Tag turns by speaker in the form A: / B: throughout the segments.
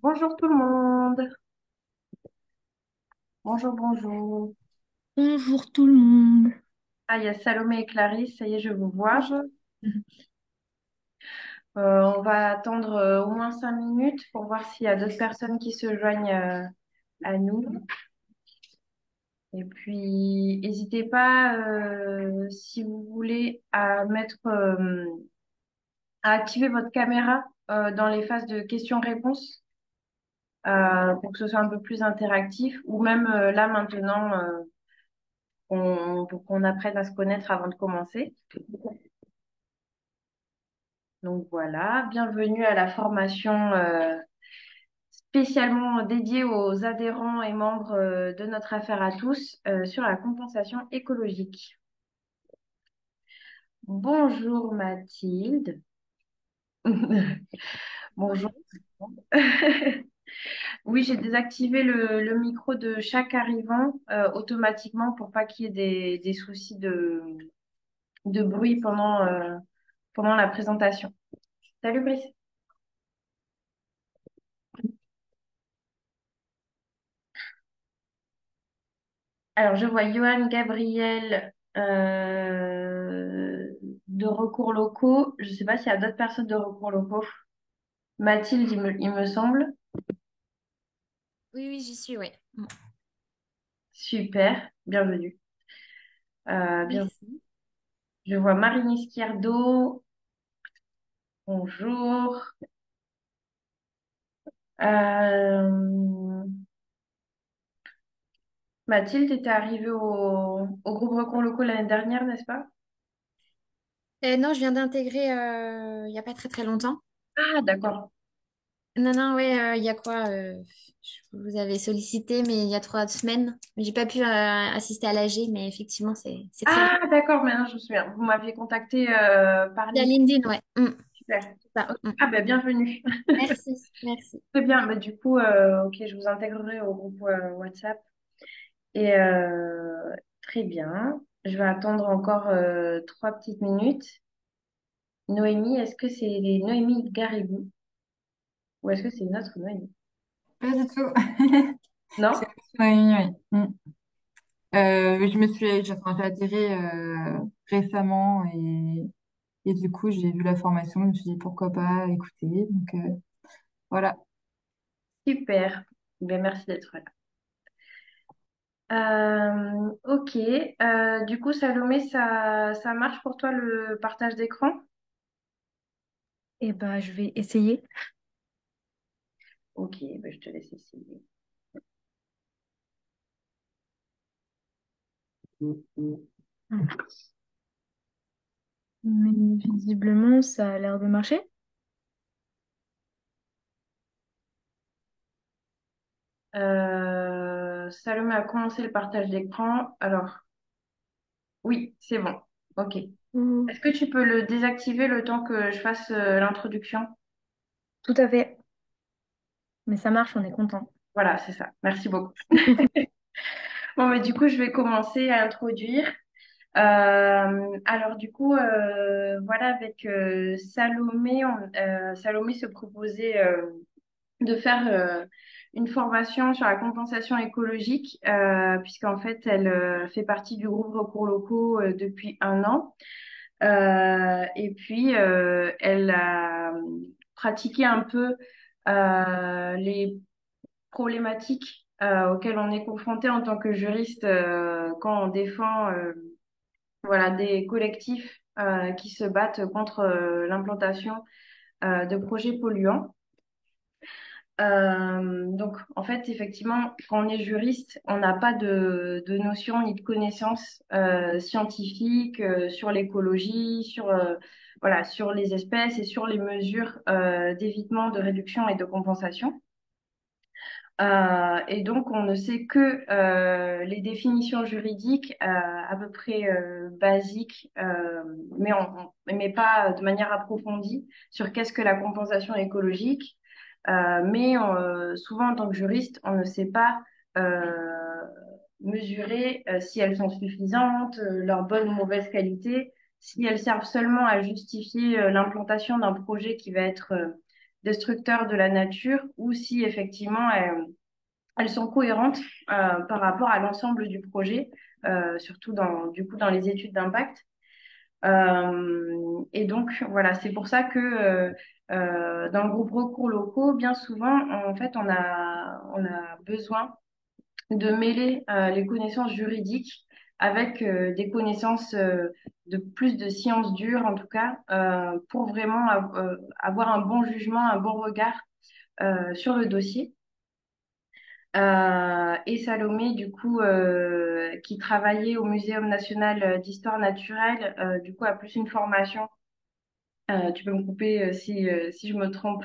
A: Bonjour tout le monde. Bonjour, bonjour.
B: Bonjour tout le monde.
A: Ah, il y a Salomé et Clarisse, ça y est, je vous vois.
B: Bonjour.
A: On va attendre au moins 5 minutes pour voir s'il y a d'autres personnes qui se joignent à nous. Et puis, n'hésitez pas, si vous voulez, à activer votre caméra dans les phases de questions-réponses pour que ce soit un peu plus interactif, ou même là maintenant, pour qu'on apprenne à se connaître avant de commencer. Donc voilà, bienvenue à la formation spécialement dédiée aux adhérents et membres de notre affaire à tous sur la compensation écologique. Bonjour Mathilde. Bonjour. Oui, j'ai désactivé le micro de chaque arrivant automatiquement pour pas qu'il y ait des soucis de bruit pendant la présentation. Salut Brice. Alors, je vois Johan Gabriel de recours locaux. Je ne sais pas s'il y a d'autres personnes de recours locaux. Mathilde, il me semble.
B: Oui, oui, j'y suis, ouais.
A: Super, bienvenue. Bien.
B: Merci.
A: Je vois Marine Izquierdo. Bonjour. Euh, Mathilde, tu étais arrivée au groupe recours locaux l'année dernière, n'est-ce pas?
B: Non, je viens d'intégrer il n'y a pas très très longtemps.
A: Ah, d'accord.
B: Non, non, ouais, il y a quoi je vous avais sollicité, mais il y a 3 semaines. J'ai pas pu assister à l'AG, mais effectivement, c'est très bien.
A: Ah, d'accord, maintenant je me souviens. Vous m'aviez contacté par
B: Via
A: LinkedIn.
B: LinkedIn, ouais.
A: Super.
B: C'est ça.
A: Ok. Ah, ben bienvenue.
B: Merci, merci.
A: Très bien, bah, du coup, ok, je vous intégrerai au groupe WhatsApp. Et très bien. Je vais attendre encore 3 petites minutes. Noémie, est-ce que c'est Noémie Garrigou ou est-ce que c'est une autre Noémie?
C: Pas du tout. C'est
A: Non?
C: oui, oui. Enfin, j'ai atterri récemment et du coup, j'ai vu la formation. Je me suis dit pourquoi pas écouter. Donc, voilà.
A: Super. Ben, merci d'être là. Ok. Du coup, Salomé, ça marche pour toi le partage d'écran?
B: Eh ben, je vais essayer.
A: Ok, ben, je te laisse essayer.
B: Mais visiblement, ça a l'air de marcher.
A: Salomé a commencé le partage d'écran. Alors, oui, c'est bon. Ok.
B: Mm.
A: Est-ce que tu peux le désactiver le temps que je fasse l'introduction?
B: Tout à fait. Mais ça marche, on est content.
A: Voilà, c'est ça. Merci beaucoup. Bon, mais du coup, je vais commencer à introduire. Alors du coup, voilà, avec Salomé, Salomé se proposait de faire une formation sur la compensation écologique, puisqu'en fait, elle fait partie du groupe recours locaux depuis 1 an. Et puis, elle a pratiqué un peu les problématiques auxquelles on est confronté en tant que juriste quand on défend voilà, des collectifs qui se battent contre l'implantation de projets polluants. Donc, en fait, effectivement, quand on est juriste, on n'a pas de notion ni de connaissances scientifiques sur l'écologie, voilà, sur les espèces et sur les mesures d'évitement, de réduction et de compensation. Et donc, on ne sait que les définitions juridiques à peu près basiques, mais pas de manière approfondie sur qu'est-ce que la compensation écologique. Souvent, en tant que juriste, on ne sait pas mesurer si elles sont suffisantes, leur bonne ou mauvaise qualité, si elles servent seulement à justifier l'implantation d'un projet qui va être destructeur de la nature ou si effectivement elles sont cohérentes par rapport à l'ensemble du projet, surtout du coup, dans les études d'impact. Et donc, voilà, c'est pour ça que dans le groupe recours locaux, bien souvent, en fait, on a besoin de mêler les connaissances juridiques avec des connaissances de plus de sciences dures, en tout cas, pour vraiment avoir un bon jugement, un bon regard sur le dossier. Et Salomé, du coup, qui travaillait au Muséum national d'histoire naturelle, du coup, a plus une formation. Tu peux me couper si je me trompe,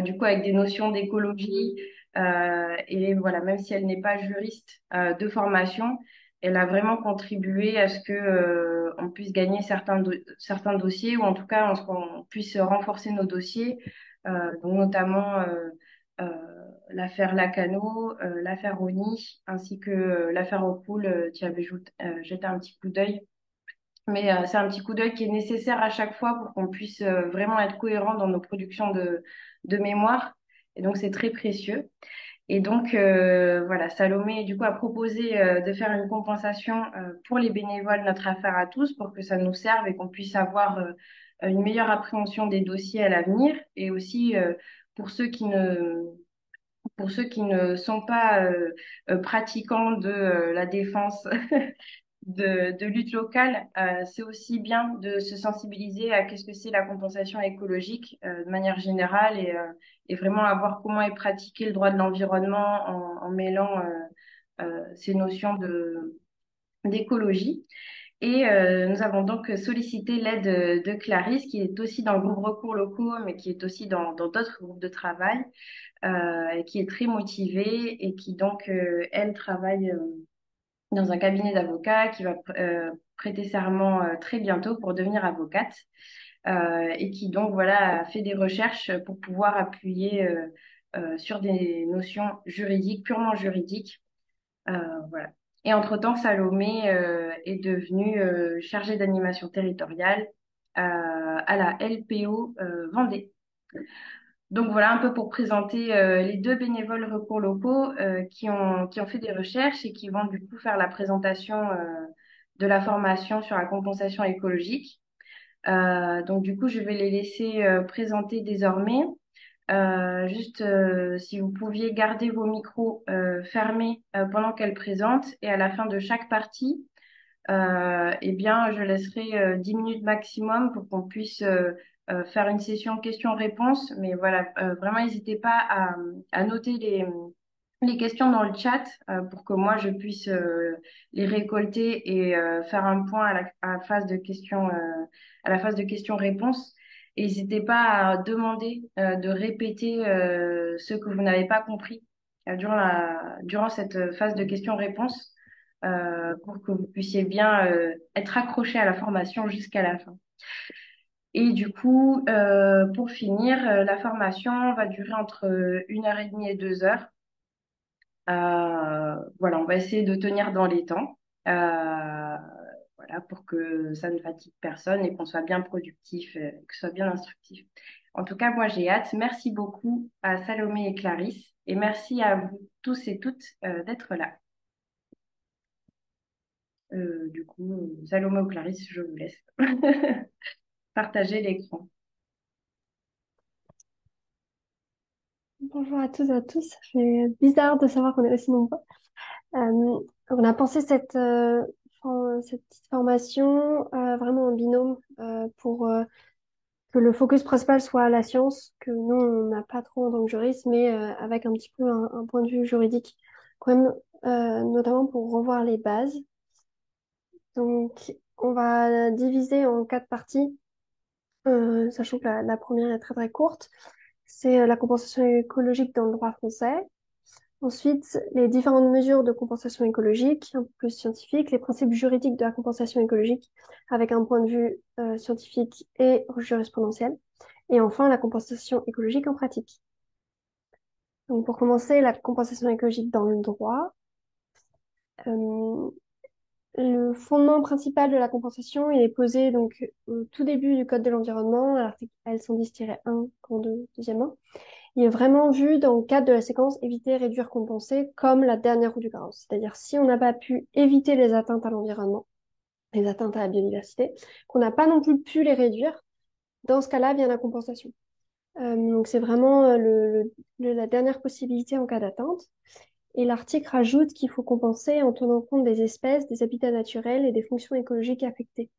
A: du coup, avec des notions d'écologie. Et voilà, même si elle n'est pas juriste de formation, elle a vraiment contribué à ce que on puisse gagner certains dossiers, ou en tout cas, qu'on puisse renforcer nos dossiers, donc notamment euh, l'affaire Lacano, l'affaire Oni, ainsi que l'affaire Oppoul, qui avait jeté un petit coup d'œil. Mais c'est un petit coup d'œil qui est nécessaire à chaque fois pour qu'on puisse vraiment être cohérent dans nos productions de mémoire. Et donc, c'est très précieux. Et donc, voilà, Salomé, du coup, a proposé de faire une compensation pour les bénévoles, notre affaire à tous, pour que ça nous serve et qu'on puisse avoir une meilleure appréhension des dossiers à l'avenir. Et aussi, pour ceux qui ne, pour ceux qui ne sont pas pratiquants de la défense de lutte locale, c'est aussi bien de se sensibiliser à qu'est-ce que c'est la compensation écologique de manière générale et vraiment à voir comment est pratiqué le droit de l'environnement en mêlant ces notions d'écologie. Et nous avons donc sollicité l'aide de Clarisse, qui est aussi dans le groupe recours locaux, mais qui est aussi dans d'autres groupes de travail, et qui est très motivée et qui donc, elle, travaille dans un cabinet d'avocats qui va prêter serment très bientôt pour devenir avocate et qui donc voilà a fait des recherches pour pouvoir appuyer sur des notions juridiques, purement juridiques. Voilà. Et entre-temps, Salomé est devenue chargée d'animation territoriale à la LPO Vendée. Donc voilà un peu pour présenter les deux bénévoles recours locaux qui ont fait des recherches et qui vont du coup faire la présentation de la formation sur la compensation écologique. Donc du coup, je vais les laisser présenter désormais. Juste si vous pouviez garder vos micros fermés pendant qu'elles présentent et à la fin de chaque partie, eh bien, je laisserai 10 minutes maximum pour qu'on puisse faire une session questions-réponses. Mais voilà, vraiment, n'hésitez pas à noter les questions dans le chat pour que moi, je puisse les récolter et faire un point à la phase de questions, à la phase de questions-réponses. Et n'hésitez pas à demander de répéter ce que vous n'avez pas compris durant cette phase de questions-réponses pour que vous puissiez bien être accroché à la formation jusqu'à la fin. Et du coup, pour finir, la formation va durer entre 1 heure et demie et 2 heures. Voilà, on va essayer de tenir dans les temps. voilà, pour que ça ne fatigue personne et qu'on soit bien productif, que ce soit bien instructif. En tout cas, moi, j'ai hâte. Merci beaucoup à Salomé et Clarisse et merci à vous tous et toutes d'être là. Du coup, Salomé ou Clarisse, je vous laisse partager l'écran.
D: Bonjour à tous et à tous. Ça fait bizarre de savoir qu'on est aussi nombreux. On a pensé cette petite formation vraiment en binôme pour que le focus principal soit la science, que nous, on n'a pas trop en tant que juriste, mais avec un petit peu un point de vue juridique, quand même, notamment pour revoir les bases. Donc, on va diviser en 4 parties, sachant que la première est très très courte. C'est la compensation écologique dans le droit français. Ensuite, les différentes mesures de compensation écologique, un peu plus scientifiques, les principes juridiques de la compensation écologique avec un point de vue scientifique et jurisprudentiel. Et enfin, la compensation écologique en pratique. Donc, pour commencer, la compensation écologique dans le droit. Euh, le fondement principal de la compensation, il est posé donc au tout début du Code de l'environnement, à l'article L110-1, camp 2, deuxièmement. Il est vraiment vu dans le cadre de la séquence éviter, réduire, compenser comme la dernière roue du carrosse. C'est-à-dire si on n'a pas pu éviter les atteintes à l'environnement, les atteintes à la biodiversité, qu'on n'a pas non plus pu les réduire, dans ce cas-là vient la compensation. Donc c'est vraiment la dernière possibilité en cas d'atteinte. Et l'article rajoute qu'il faut compenser en tenant compte des espèces, des habitats naturels et des fonctions écologiques affectées.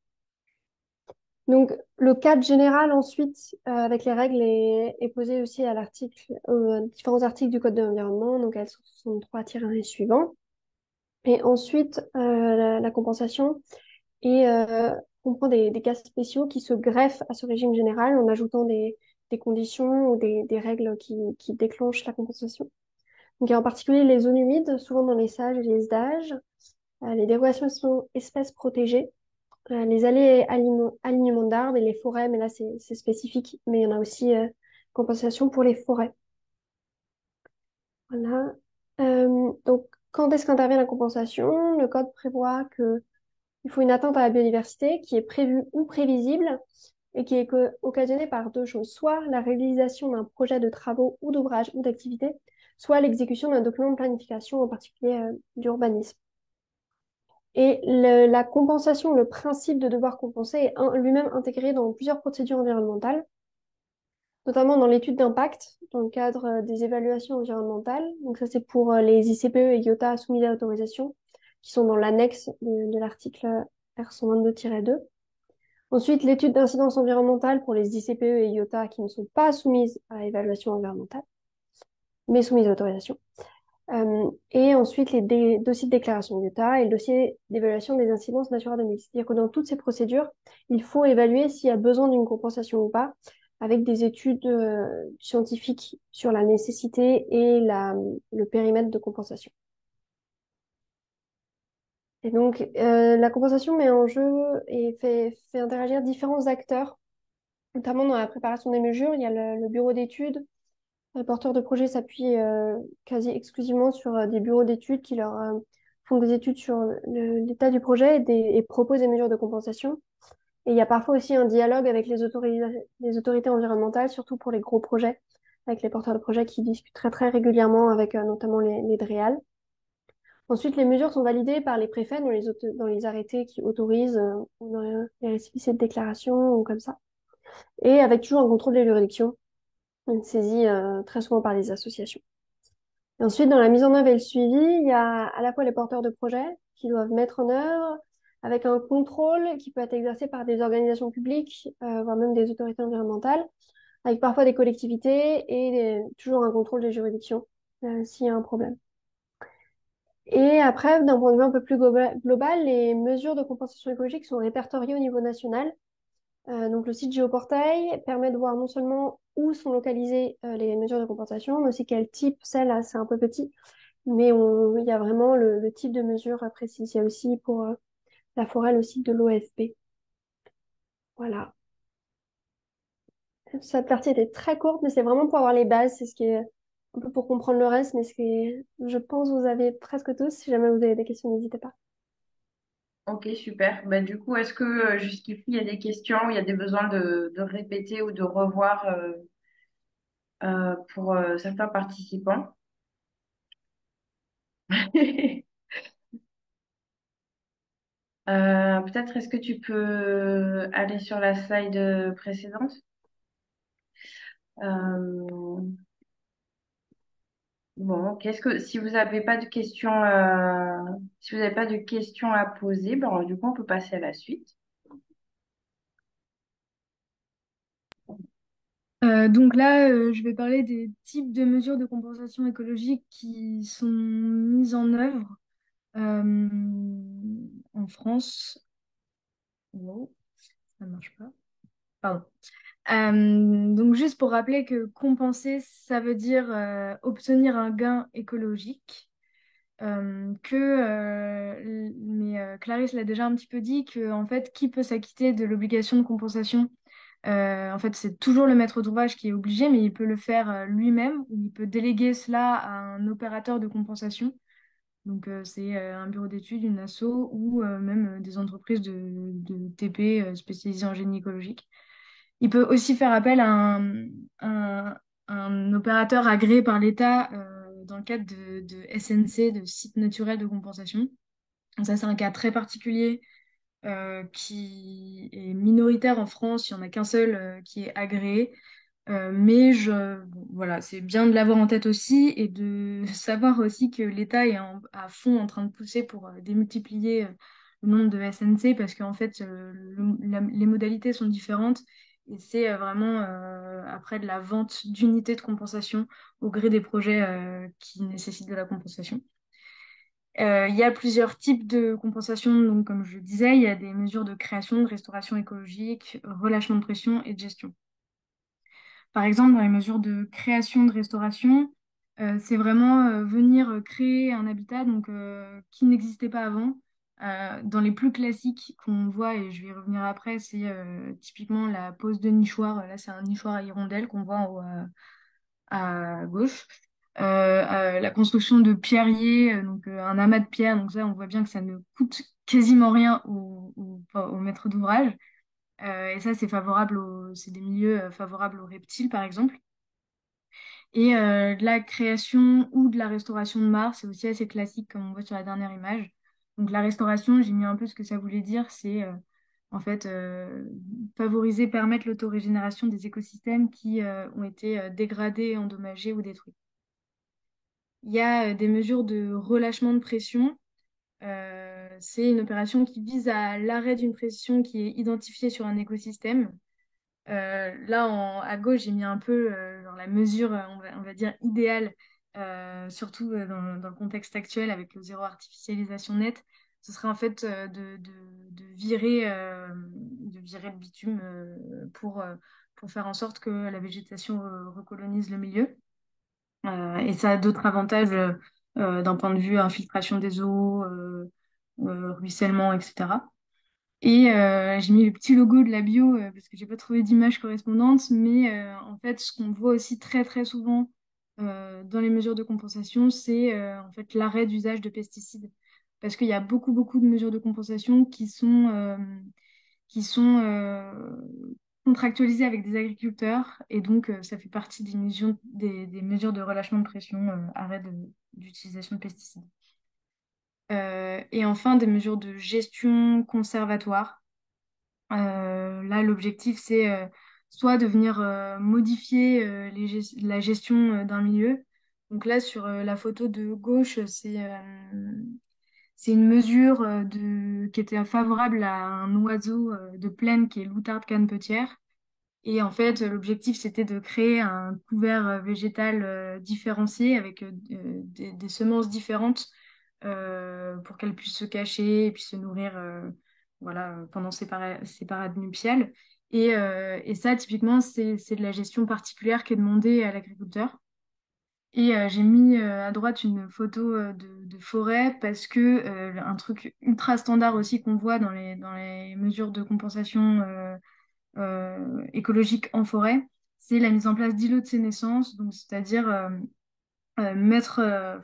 D: Donc, le cadre général ensuite, avec les règles, est posé aussi à différents articles du Code de l'environnement, donc L163-1 suivant. Et ensuite, la compensation comprend des cas spéciaux qui se greffent à ce régime général en ajoutant des conditions ou des règles qui déclenchent la compensation. Donc, il y a en particulier les zones humides, souvent dans les SAGE et les SDAGE, les dérogations sont espèces protégées, les allées alignements d'arbres et les forêts, mais là c'est spécifique, mais il y en a aussi compensation pour les forêts. Voilà. Donc, quand est-ce qu'intervient la compensation? Le code prévoit que il faut une atteinte à la biodiversité qui est prévue ou prévisible et qui est occasionnée par deux choses, soit la réalisation d'un projet de travaux ou d'ouvrages ou d'activités, soit l'exécution d'un document de planification, en particulier d'urbanisme. Et la compensation, le principe de devoir compenser est lui-même intégré dans plusieurs procédures environnementales, notamment dans l'étude d'impact, dans le cadre des évaluations environnementales. Donc ça, c'est pour les ICPE et IOTA soumis à autorisation, qui sont dans l'annexe de l'article R122-2. Ensuite, l'étude d'incidence environnementale pour les ICPE et IOTA qui ne sont pas soumises à évaluation environnementale, mais soumises à autorisation. Et ensuite, les dossiers de déclaration d'État et le dossier d'évaluation des incidences Natura 2000. C'est-à-dire que dans toutes ces procédures, il faut évaluer s'il y a besoin d'une compensation ou pas, avec des études scientifiques sur la nécessité et le périmètre de compensation. Et donc, la compensation met en jeu et fait interagir différents acteurs, notamment dans la préparation des mesures. Il y a le bureau d'études. Les porteurs de projets s'appuient quasi exclusivement sur des bureaux d'études qui leur font des études sur l'état du projet et proposent des mesures de compensation. Et il y a parfois aussi un dialogue avec les autorités environnementales, surtout pour les gros projets, avec les porteurs de projets qui discutent très très régulièrement avec notamment les DREAL. Ensuite, les mesures sont validées par les préfets dans les arrêtés qui autorisent ou dans les récépissés de déclaration ou comme ça. Et avec toujours un contrôle des juridictions, une saisie très souvent par les associations. Et ensuite, dans la mise en œuvre et le suivi, il y a à la fois les porteurs de projets qui doivent mettre en œuvre avec un contrôle qui peut être exercé par des organisations publiques, voire même des autorités environnementales, avec parfois des collectivités et toujours un contrôle des juridictions s'il y a un problème. Et après, d'un point de vue un peu plus global, les mesures de compensation écologique sont répertoriées au niveau national. Donc le site Géoportail permet de voir non seulement où sont localisées les mesures de compensation, mais aussi quel type, celle-là c'est un peu petit, mais il y a vraiment le type de mesure précis. Il y a aussi pour la forêt le site de l'OFB. Voilà. Cette partie était très courte, mais c'est vraiment pour avoir les bases, c'est ce qui est un peu pour comprendre le reste, mais je pense, vous avez presque tous. Si jamais vous avez des questions, n'hésitez pas.
A: Ok, super. Bah, du coup, est-ce que jusqu'ici, il y a des questions, il y a des besoins de répéter ou de revoir pour certains participants? Peut-être est-ce que tu peux aller sur la slide précédente? Euh, bon, qu'est-ce que si vous n'avez pas de questions, si vous n'avez pas de questions à poser, bon, du coup, on peut passer à la suite.
E: Donc là, je vais parler des types de mesures de compensation écologique qui sont mises en œuvre euh, en France. Wow, ça marche pas. Pardon. Donc juste pour rappeler que compenser, ça veut dire obtenir un gain écologique. Clarisse l'a déjà un petit peu dit que en fait, qui peut s'acquitter de l'obligation de compensation? En fait, c'est toujours le maître d'ouvrage qui est obligé, mais il peut le faire lui-même ou il peut déléguer cela à un opérateur de compensation. Donc, c'est un bureau d'études, une asso ou même des entreprises de TP spécialisées en génie écologique. Il peut aussi faire appel à un- un opérateur agréé par l'État dans le cadre de SNC, de sites naturels de compensation. Donc ça, c'est un cas très particulier qui est minoritaire en France. Il n'y en a qu'un seul qui est agréé. Bon, voilà, c'est bien de l'avoir en tête aussi et de savoir aussi que l'État est à fond en train de pousser pour démultiplier le nombre de SNC parce qu'en fait, les modalités sont différentes et c'est vraiment après de la vente d'unités de compensation au gré des projets qui nécessitent de la compensation. Il y a plusieurs types de compensation, donc comme je le disais, il y a des mesures de création, de restauration écologique, relâchement de pression et de gestion. Par exemple, dans les mesures de création, de restauration, c'est vraiment venir créer un habitat donc, qui n'existait pas avant. Dans les plus classiques qu'on voit, et je vais y revenir après, c'est typiquement la pose de nichoir. Là, c'est un nichoir à hirondelle qu'on voit en haut à gauche. La construction de pierriers, donc un amas de pierres. Donc ça, on voit bien que ça ne coûte quasiment rien au maître d'ouvrage. Et ça, c'est des milieux favorables aux reptiles, par exemple. Et de la création ou de la restauration de Mars, c'est aussi assez classique comme on voit sur la dernière image. Donc la restauration, j'ai mis un peu ce que ça voulait dire, c'est en fait favoriser, permettre l'autorégénération des écosystèmes qui ont été dégradés, endommagés ou détruits. Il y a des mesures de relâchement de pression. C'est une opération qui vise à l'arrêt d'une pression qui est identifiée sur un écosystème. À gauche, j'ai mis un peu genre la mesure, on va dire, idéale, surtout dans le contexte actuel avec le zéro artificialisation nette. Ce serait en fait de virer le bitume pour faire en sorte que la végétation recolonise le milieu. Et ça a d'autres avantages d'un point de vue infiltration des eaux, ruissellement, etc. Et j'ai mis le petit logo de la bio parce que j'ai pas trouvé d'image correspondante, mais en fait, ce qu'on voit aussi très très souvent dans les mesures de compensation, c'est en fait l'arrêt d'usage de pesticides. Parce qu'il y a beaucoup de mesures de compensation qui sont contractualisées avec des agriculteurs, et donc ça fait partie des mesures de relâchement de pression, d'utilisation de pesticides. Et enfin, des mesures de gestion conservatoire. Là, l'objectif, c'est soit de venir modifier la gestion d'un milieu. Donc là, sur la photo de gauche, c'est une mesure qui était favorable à un oiseau de plaine qui est l'outarde canepetière. Et en fait, l'objectif, c'était de créer un couvert végétal différencié avec des semences différentes pour qu'elles puissent se cacher et puis se nourrir voilà, pendant ces parades nuptiales. Et ça, typiquement, c'est de la gestion particulière qui est demandée à l'agriculteur. Et j'ai mis à droite une photo de forêt parce que un truc ultra standard aussi qu'on voit dans les mesures de compensation écologique en forêt, c'est la mise en place d'îlots de sénescence, donc c'est-à-dire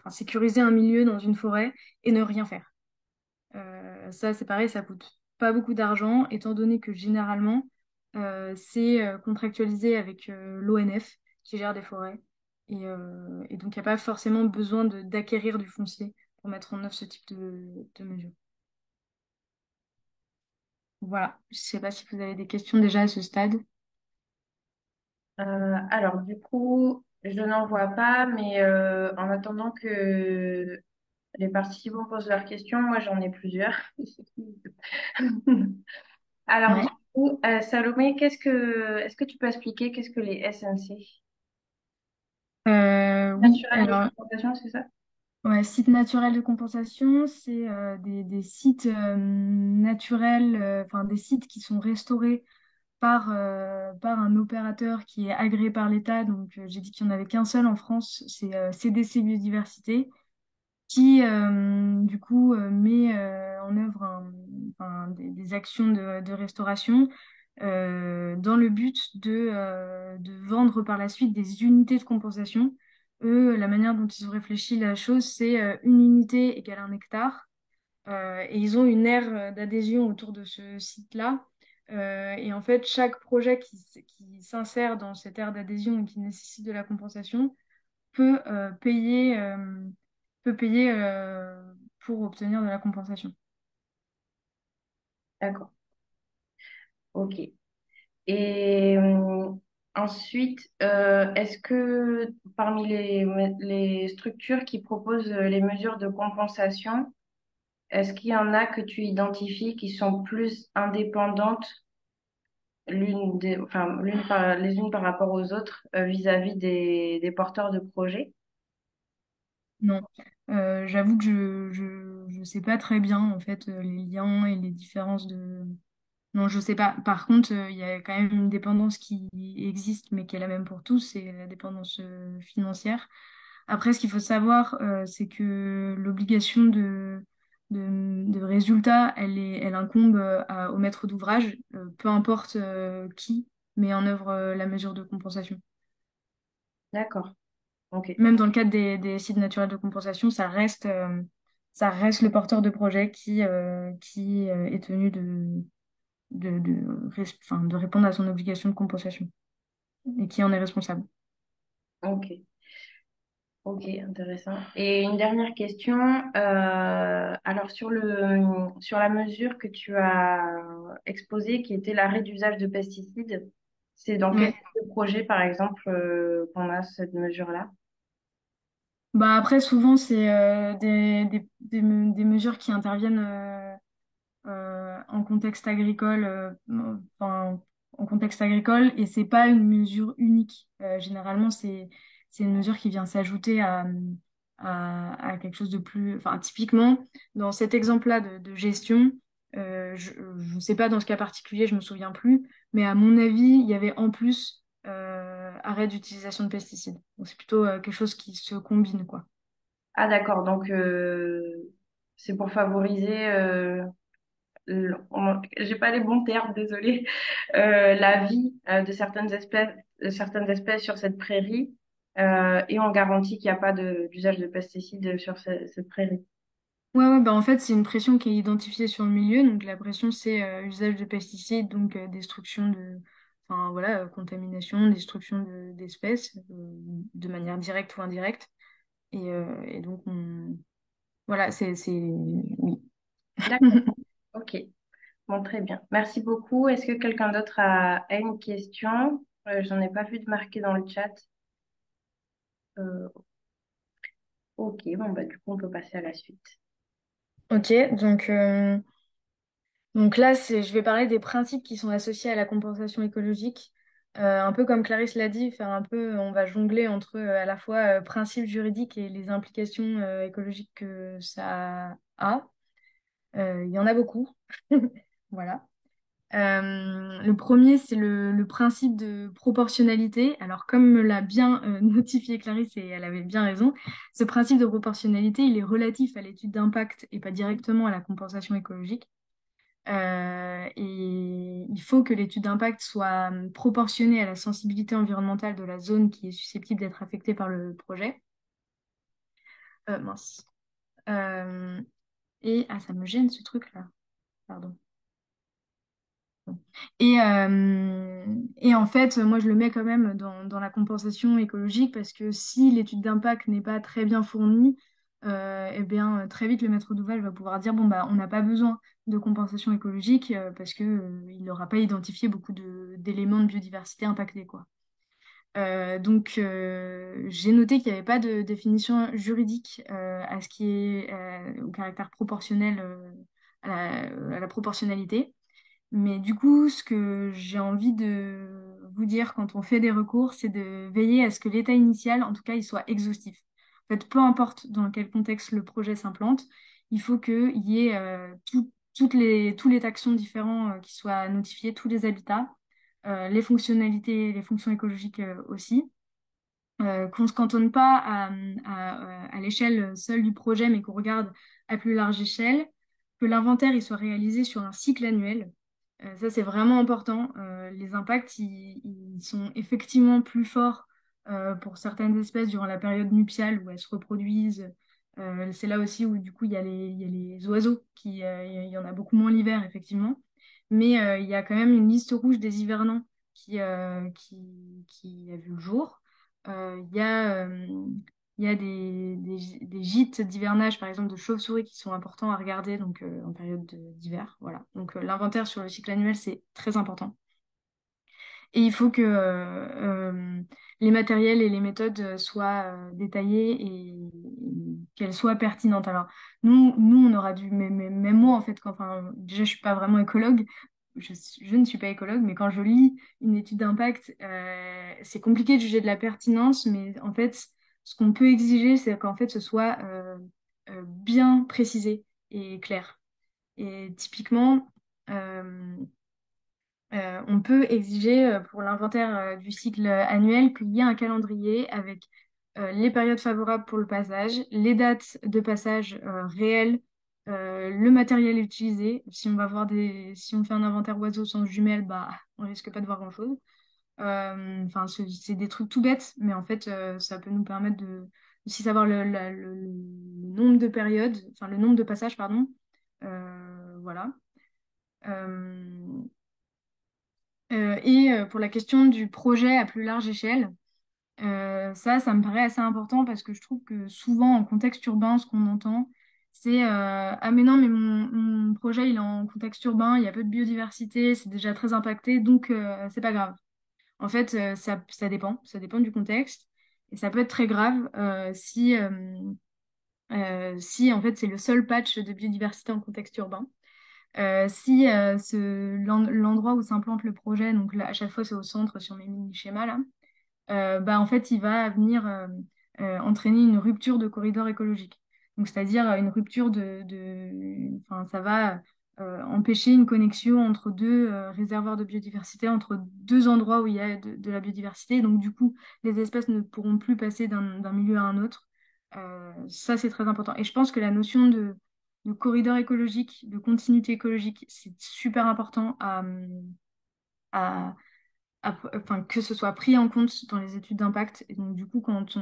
E: sécuriser un milieu dans une forêt et ne rien faire. Ça, c'est pareil, ça coûte pas beaucoup d'argent, étant donné que généralement, c'est contractualisé avec l'ONF qui gère des forêts. Et donc, il n'y a pas forcément besoin d'acquérir du foncier pour mettre en œuvre ce type de mesures. Voilà, je ne sais pas si vous avez des questions déjà à ce stade.
A: Alors, du coup, je n'en vois pas, mais en attendant que les participants posent leurs questions, moi j'en ai plusieurs. Alors, du
E: Ouais.
A: coup, Salomé, est-ce que tu peux expliquer qu'est-ce que les SNC?
E: Oui,
A: Naturel de
E: alors,
A: confrontation, c'est ça?
E: ouais, sites naturels de compensation, c'est des sites naturels, enfin des sites qui sont restaurés par un opérateur qui est agréé par l'État. Donc, j'ai dit qu'il n'y en avait qu'un seul en France, c'est CDC Biodiversité, qui du coup met en œuvre enfin, des actions de restauration dans le but de vendre par la suite des unités de compensation. Eux, la manière dont ils ont réfléchi la chose, c'est une unité égale un hectare. Et ils ont une aire d'adhésion autour de ce site-là. Et en fait, chaque projet qui s'insère dans cette aire d'adhésion et qui nécessite de la compensation peut peut payer pour obtenir de la compensation.
A: D'accord, ok. Et ensuite, est-ce que parmi les structures qui proposent les mesures de compensation, est-ce qu'il y en a que tu identifies qui sont plus indépendantes les unes par rapport aux autres vis-à-vis des porteurs de projets?
E: Non. J'avoue que je sais pas très bien en fait les liens et les différences de. Non, je sais pas. Par contre, il y a quand même une dépendance qui existe, mais qui est la même pour tous, c'est la dépendance financière. Après, ce qu'il faut savoir, c'est que l'obligation de résultat, elle incombe au maître d'ouvrage, peu importe qui met en œuvre la mesure de compensation.
A: D'accord, ok.
E: Même dans le cadre des sites naturels de compensation, ça reste le porteur de projet qui est tenu enfin, de répondre à son obligation de compensation et qui en est responsable.
A: Ok, ok, intéressant. Et une dernière question. Alors sur la mesure que tu as exposée, qui était l'arrêt d'usage de pesticides, c'est dans quel
E: Ouais.
A: type de projet, par exemple, qu'on a cette mesure-là?
E: Bah après, souvent, c'est des mesures qui interviennent en contexte agricole, enfin, en contexte agricole, et c'est pas une mesure unique. Généralement, c'est une mesure qui vient s'ajouter à quelque chose de plus. Enfin, typiquement, dans cet exemple-là de gestion, je ne sais pas dans ce cas particulier, je me souviens plus, mais à mon avis, il y avait en plus arrêt d'utilisation de pesticides. Donc, c'est plutôt quelque chose qui se combine, quoi.
A: Ah d'accord, donc c'est pour favoriser, j'ai pas les bons termes, désolée, la vie de certaines espèces sur cette prairie, et on garantit qu'il n'y a pas d'usage de pesticides sur cette prairie.
E: Ouais, bah en fait, c'est une pression qui est identifiée sur le milieu. Donc, la pression, c'est usage de pesticides, donc destruction enfin, voilà, contamination, destruction d'espèces, de manière directe ou indirecte. Et donc, voilà, oui.
A: D'accord, ok, bon, très bien. Merci beaucoup. Est-ce que quelqu'un d'autre a une question? J'en ai pas vu de marqué dans le chat. Euh, ok, bon, bah, du coup, on peut passer à la suite.
E: Ok, donc là, je vais parler des principes qui sont associés à la compensation écologique. Un peu comme Clarisse l'a dit, faire un peu, on va jongler entre à la fois principes juridiques et les implications écologiques que ça a. Il y en a beaucoup. Voilà. Le premier, c'est le principe de proportionnalité. Alors, comme me l'a bien notifié Clarisse, et elle avait bien raison, ce principe de proportionnalité, il est relatif à l'étude d'impact et pas directement à la compensation écologique. Et il faut que l'étude d'impact soit proportionnée à la sensibilité environnementale de la zone qui est susceptible d'être affectée par le projet. Mince. Euh, et ah, ça me gêne ce truc-là. Pardon. Et en fait, moi, je le mets quand même dans la compensation écologique parce que si l'étude d'impact n'est pas très bien fournie, eh bien, très vite, le maître d'ouvrage va pouvoir dire, bon, bah, on n'a pas besoin de compensation écologique parce que, il n'aura pas identifié beaucoup d'éléments de biodiversité impactés, quoi. Donc, j'ai noté qu'il n'y avait pas de définition juridique à ce qui est au caractère proportionnel, à la proportionnalité. Mais du coup, ce que j'ai envie de vous dire quand on fait des recours, c'est de veiller à ce que l'état initial, en tout cas, il soit exhaustif. En fait, peu importe dans quel contexte le projet s'implante, il faut qu'il y ait tous les taxons différents qui soient notifiés, tous les habitats, les fonctionnalités, les fonctions écologiques aussi. Qu'on ne se cantonne pas à l'échelle seule du projet, mais qu'on regarde à plus large échelle, que l'inventaire il soit réalisé sur un cycle annuel. Ça, c'est vraiment important. Les impacts, ils sont effectivement plus forts pour certaines espèces durant la période nuptiale où elles se reproduisent. C'est là aussi où, du coup, il y a les oiseaux, il y en a beaucoup moins l'hiver, effectivement. Mais il y a quand même une liste rouge des hivernants qui a vu le jour. Il y a des gîtes d'hivernage, par exemple, de chauves-souris qui sont importants à regarder donc, en période d'hiver. Voilà. Donc l'inventaire sur le cycle annuel, c'est très important. Et il faut que les matériels et les méthodes soient détaillés et qu'elles soient pertinentes. Alors, nous on aura dû, même moi, en fait, enfin, déjà, je suis pas vraiment écologue, je ne suis pas écologue, mais quand je lis une étude d'impact, c'est compliqué de juger de la pertinence, mais en fait, ce qu'on peut exiger, c'est qu'en fait, ce soit bien précisé et clair. Et typiquement, euh, on peut exiger pour l'inventaire du cycle annuel qu'il y ait un calendrier avec les périodes favorables pour le passage, les dates de passage réelles, le matériel utilisé. Si on va voir si on fait un inventaire oiseau sans jumelles, bah, on risque pas de voir grand-chose. Enfin, c'est des trucs tout bêtes, mais en fait, ça peut nous permettre de aussi savoir le nombre de périodes, enfin le nombre de passages, pardon. Voilà. Euh, pour la question du projet à plus large échelle, ça me paraît assez important parce que je trouve que souvent en contexte urbain, ce qu'on entend, c'est ah mais non, mais mon projet il est en contexte urbain, il y a peu de biodiversité, c'est déjà très impacté, donc c'est pas grave. En fait, ça dépend du contexte et ça peut être très grave si en fait c'est le seul patch de biodiversité en contexte urbain. Si l'endroit où s'implante le projet, donc là, à chaque fois c'est au centre sur mes mini-schémas là, bah, en fait il va venir entraîner une rupture de corridor écologique. Donc c'est-à-dire une rupture enfin ça va empêcher une connexion entre deux réservoirs de biodiversité, entre deux endroits où il y a de la biodiversité. Donc du coup les espèces ne pourront plus passer d'un milieu à un autre. Ça c'est très important. Et je pense que la notion de corridor écologique, de continuité écologique, c'est super important à, enfin, que ce soit pris en compte dans les études d'impact. Et donc, du coup, quand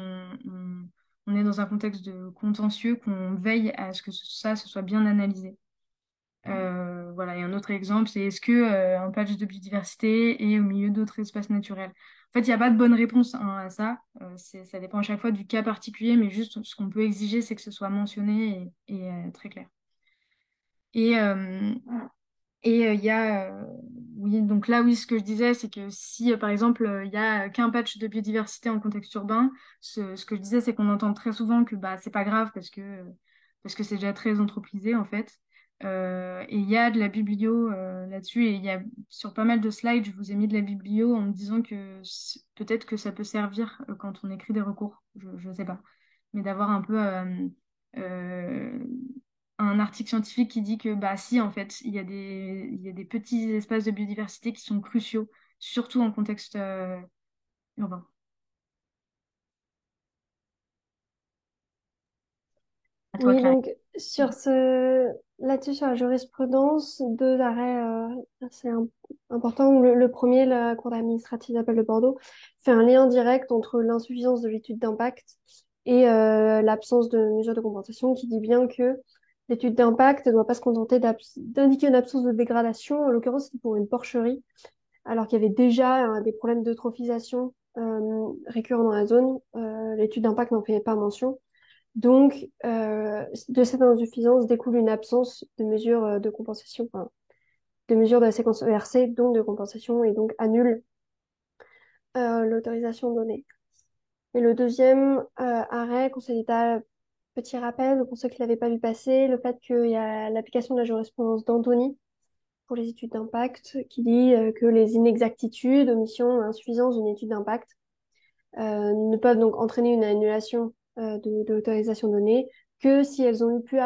E: on est dans un contexte de contentieux, qu'on veille à ce que ça se soit bien analysé. Voilà, et un autre exemple, c'est est-ce que un patch de biodiversité est au milieu d'autres espaces naturels? En fait, il n'y a pas de bonne réponse hein, à ça. Ça dépend à chaque fois du cas particulier, mais juste ce qu'on peut exiger, c'est que ce soit mentionné et très clair. Et, il y a, oui, donc là, oui, ce que je disais, c'est que si, par exemple, il y a qu'un patch de biodiversité en contexte urbain, ce que je disais, c'est qu'on entend très souvent que bah, c'est pas grave parce que c'est déjà très anthropisé, en fait. Et il y a de la biblio là-dessus, et il y a sur pas mal de slides, je vous ai mis de la biblio en me disant que peut-être que ça peut servir quand on écrit des recours, je sais pas, mais d'avoir un peu euh, un article scientifique qui dit que bah si en fait il y a des petits espaces de biodiversité qui sont cruciaux, surtout en contexte urbain. À toi,
D: Oui,
E: Clarisse.
D: donc là-dessus, sur la jurisprudence, deux arrêts assez importants. Le premier, la Cour administrative d'appel de Bordeaux, fait un lien direct entre l'insuffisance de l'étude d'impact et l'absence de mesures de compensation, qui dit bien que L'étude d'impact ne doit pas se contenter d'indiquer une absence de dégradation. En l'occurrence, c'est pour une porcherie, alors qu'il y avait déjà des problèmes d'eutrophisation récurrents dans la zone. L'étude d'impact n'en fait pas mention. Donc, de cette insuffisance découle une absence de mesures de compensation, enfin, de mesures de la séquence ERC, donc de compensation, et donc annule l'autorisation donnée. Et le deuxième arrêt, Conseil d'État, petit rappel, pour ceux qui ne l'avaient pas vu passer, le fait qu'il y a l'application de la jurisprudence d'Andoni pour les études d'impact, qui dit que les inexactitudes, omissions, insuffisances d'une étude d'impact ne peuvent donc entraîner une annulation de l'autorisation donnée que si elles ont pu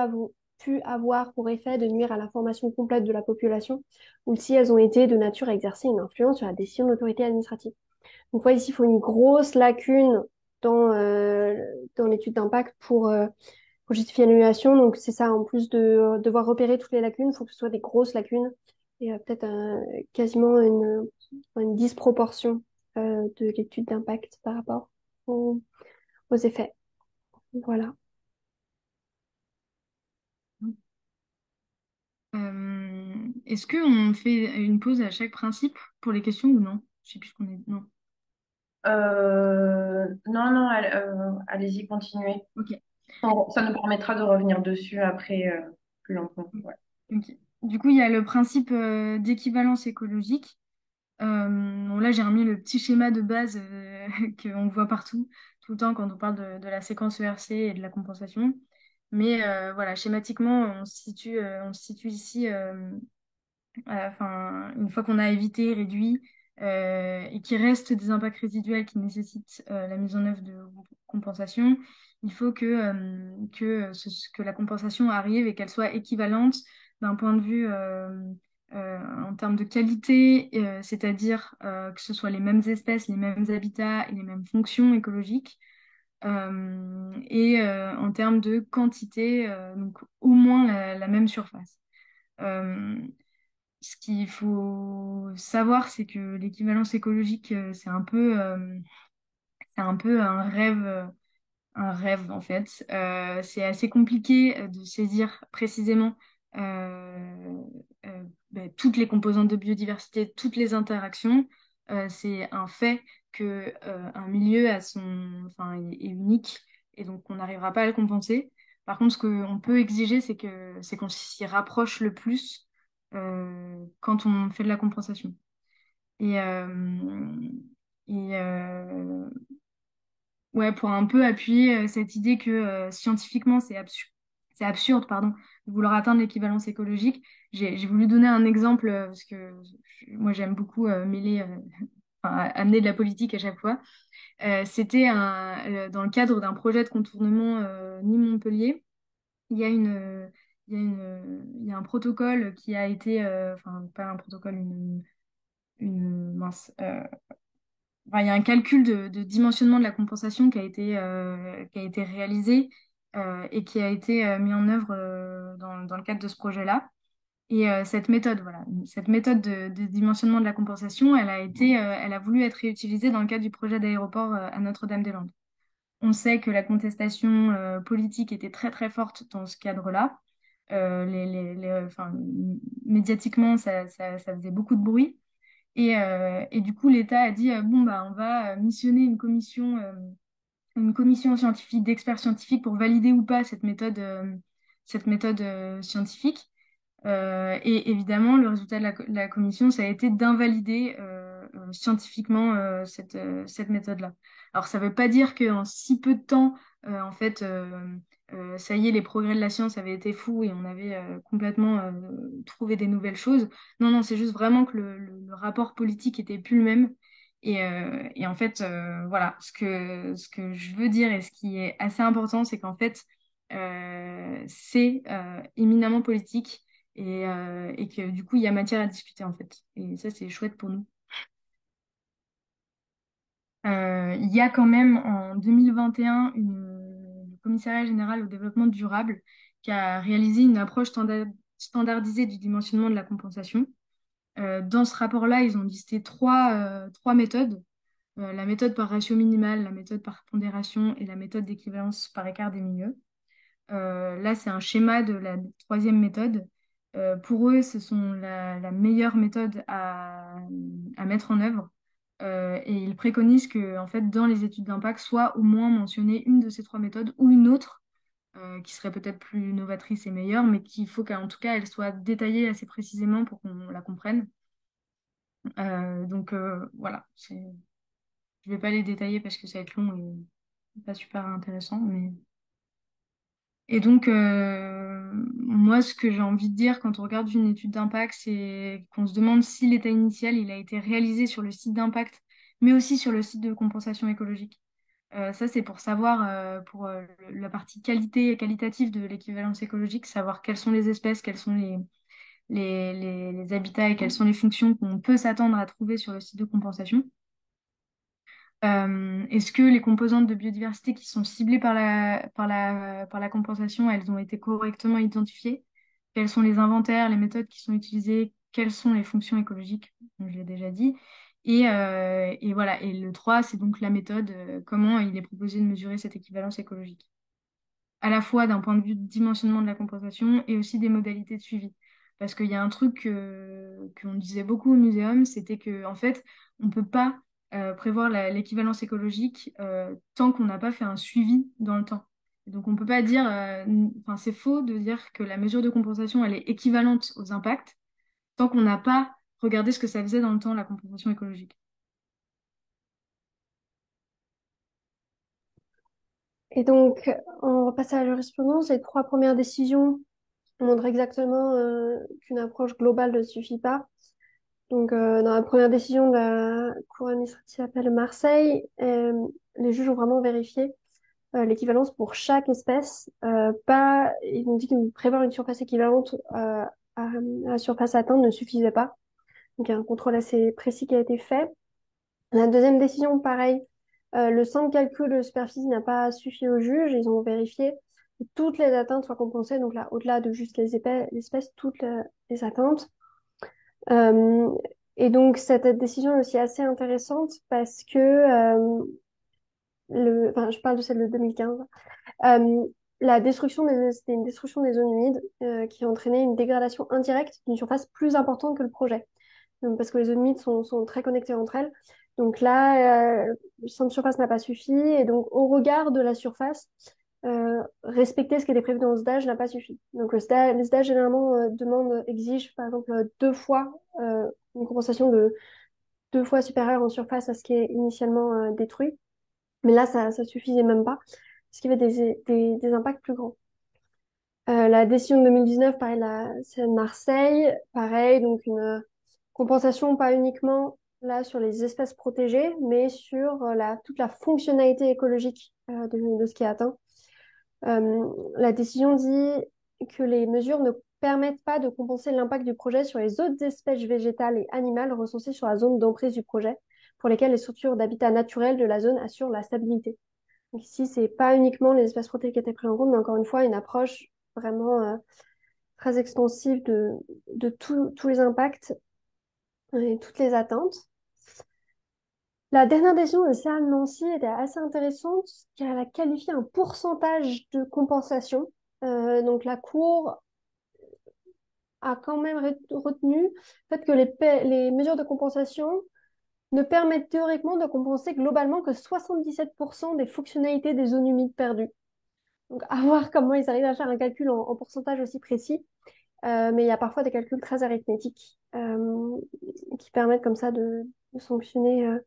D: avoir pour effet de nuire à la formation complète de la population ou si elles ont été de nature à exercer une influence sur la décision de l'autorité administrative. Donc, voilà, ici, il faut une grosse lacune dans l'étude d'impact pour justifier l'annulation. Donc, c'est ça, en plus de devoir repérer toutes les lacunes, il faut que ce soit des grosses lacunes et peut-être quasiment une disproportion de l'étude d'impact par rapport aux effets. Voilà.
E: Est-ce qu'on fait une pause à chaque principe pour les questions ou non? Je sais plus ce qu'on est. Non.
A: Non, non, allez-y, continuez.
E: Ok.
A: Ça nous permettra de revenir dessus après plus longtemps. Ouais.
E: Ok. Du coup, il y a le principe d'équivalence écologique. Bon, là, j'ai remis le petit schéma de base qu'on voit partout, tout le temps quand on parle de la séquence ERC et de la compensation. Mais voilà, schématiquement, on se situe ici, enfin, une fois qu'on a évité, réduit, et qu'il reste des impacts résiduels qui nécessitent la mise en œuvre de compensation, il faut que la compensation arrive et qu'elle soit équivalente d'un point de vue en termes de qualité, c'est-à-dire que ce soit les mêmes espèces, les mêmes habitats et les mêmes fonctions écologiques. Et en termes de quantité, donc au moins la même surface. Euh, Ce qu'il faut savoir, c'est que l'équivalence écologique, c'est un peu un rêve en fait. C'est assez compliqué de saisir précisément euh, toutes les composantes de biodiversité, toutes les interactions. C'est un fait que un milieu enfin, est unique et donc on n'arrivera pas à le compenser. Par contre, ce qu'on peut exiger, c'est qu'on s'y rapproche le plus quand on fait de la compensation. Et, ouais, pour un peu appuyer cette idée que scientifiquement c'est absurde, pardon, de vouloir atteindre l'équivalence écologique. J'ai voulu donner un exemple parce que moi j'aime beaucoup mêler, enfin, amener de la politique à chaque fois. C'était dans le cadre d'un projet de contournement Nîmes-Montpellier. Il y a il y a un protocole qui a été, enfin pas un protocole, mince, enfin, il y a un calcul de dimensionnement de la compensation qui a été réalisé et qui a été mis en œuvre dans le cadre de ce projet-là. Et cette méthode, voilà, cette méthode de dimensionnement de la compensation, elle a voulu être réutilisée dans le cadre du projet d'aéroport à Notre-Dame-des-Landes. On sait que la contestation politique était très très forte dans ce cadre-là. Enfin, médiatiquement, ça faisait beaucoup de bruit. Et du coup, l'État a dit, bon, bah, on va missionner une commission scientifique, d'experts scientifiques pour valider ou pas cette méthode scientifique. Et évidemment, le résultat de la commission, ça a été d'invalider scientifiquement cette méthode-là. Alors, ça ne veut pas dire qu'en si peu de temps, en fait, ça y est, les progrès de la science avaient été fous et on avait complètement trouvé des nouvelles choses. Non, non, c'est juste vraiment que le rapport politique était plus le même. Et en fait, voilà, ce que je veux dire et ce qui est assez important, c'est qu'en fait, c'est éminemment politique et que du coup, il y a matière à discuter en fait. Et ça, c'est chouette pour nous. Il y a quand même en 2021 le Commissariat général au développement durable qui a réalisé une approche standardisée du dimensionnement de la compensation. Dans ce rapport-là, ils ont listé trois méthodes. La méthode par ratio minimal, la méthode par pondération et la méthode d'équivalence par écart des milieux. Là, c'est un schéma de la troisième méthode. Pour eux, ce sont la meilleure méthode à mettre en œuvre. Et ils préconisent que, en fait, dans les études d'impact, soit au moins mentionner une de ces trois méthodes ou une autre qui serait peut-être plus novatrice et meilleure, mais qu'il faut qu'en tout cas, elle soit détaillée assez précisément pour qu'on la comprenne. Donc voilà, je vais pas les détailler parce que ça va être long et pas super intéressant, mais... Et donc, moi, ce que j'ai envie de dire quand on regarde une étude d'impact, c'est qu'on se demande si l'état initial, il a été réalisé sur le site d'impact, mais aussi sur le site de compensation écologique. Ça, c'est pour savoir, pour la partie qualité et qualitative de l'équivalence écologique, savoir quelles sont les espèces, quels sont les habitats et quelles sont les fonctions qu'on peut s'attendre à trouver sur le site de compensation. Est-ce que les composantes de biodiversité qui sont ciblées par la compensation, elles ont été correctement identifiées? Quels sont les inventaires, les méthodes qui sont utilisées? Quelles sont les fonctions écologiques? Donc, je l'ai déjà dit. Et voilà. Et le 3, c'est donc la méthode, comment il est proposé de mesurer cette équivalence écologique, à la fois d'un point de vue de dimensionnement de la compensation et aussi des modalités de suivi. Parce qu'il y a un truc qu'on disait beaucoup au muséum, c'était que en fait, on ne peut pas prévoir l'équivalence écologique tant qu'on n'a pas fait un suivi dans le temps. Et donc on ne peut pas dire, enfin c'est faux de dire que la mesure de compensation, elle est équivalente aux impacts tant qu'on n'a pas regardé ce que ça faisait dans le temps, la compensation écologique.
D: Et donc, on repasse à la jurisprudence. Les trois premières décisions montrent exactement qu'une approche globale ne suffit pas. Donc, dans la première décision de la Cour administrative d'appel de Marseille, les juges ont vraiment vérifié l'équivalence pour chaque espèce. Pas, ils ont dit que prévoir une surface équivalente à la surface atteinte ne suffisait pas. Donc, il y a un contrôle assez précis qui a été fait. La deuxième décision, pareil, le simple calcul de superficie n'a pas suffi aux juges. Ils ont vérifié que toutes les atteintes soient compensées. Donc là, au-delà de juste l'espèce, toutes les atteintes. Euh, et donc, cette décision est aussi assez intéressante parce que, enfin, je parle de celle de 2015, euh, c'était une destruction des zones humides qui a entraîné une dégradation indirecte d'une surface plus importante que le projet. Donc, parce que les zones humides sont très connectées entre elles. Donc là, le centre de surface n'a pas suffi. Et donc, au regard de la surface, respecter ce qui était prévu dans le SDAGE n'a pas suffi. Donc, les SDAGE, généralement, exigent, par exemple, deux fois une compensation de deux fois supérieure en surface à ce qui est initialement détruit. Mais là, ça suffisait même pas, ce qui avait des impacts plus grands. La décision de 2019, pareil, c'est de Marseille, pareil, donc une compensation pas uniquement là sur les espèces protégées, mais sur toute la fonctionnalité écologique de ce qui est atteint. La décision dit que les mesures ne permettent pas de compenser l'impact du projet sur les autres espèces végétales et animales recensées sur la zone d'emprise du projet, pour lesquelles les structures d'habitat naturel de la zone assurent la stabilité. Donc ici, c'est pas uniquement les espèces protégées qui étaient prises en compte, mais encore une fois, une approche vraiment très extensive de tous les impacts et toutes les attentes. La dernière décision de CERN Nancy était assez intéressante car elle a qualifié un pourcentage de compensation. Donc la Cour a quand même retenu le fait que les mesures de compensation ne permettent théoriquement de compenser globalement que 77% des fonctionnalités des zones humides perdues. Donc à voir comment ils arrivent à faire un calcul en pourcentage aussi précis. Mais il y a parfois des calculs très arithmétiques qui permettent comme ça de sanctionner.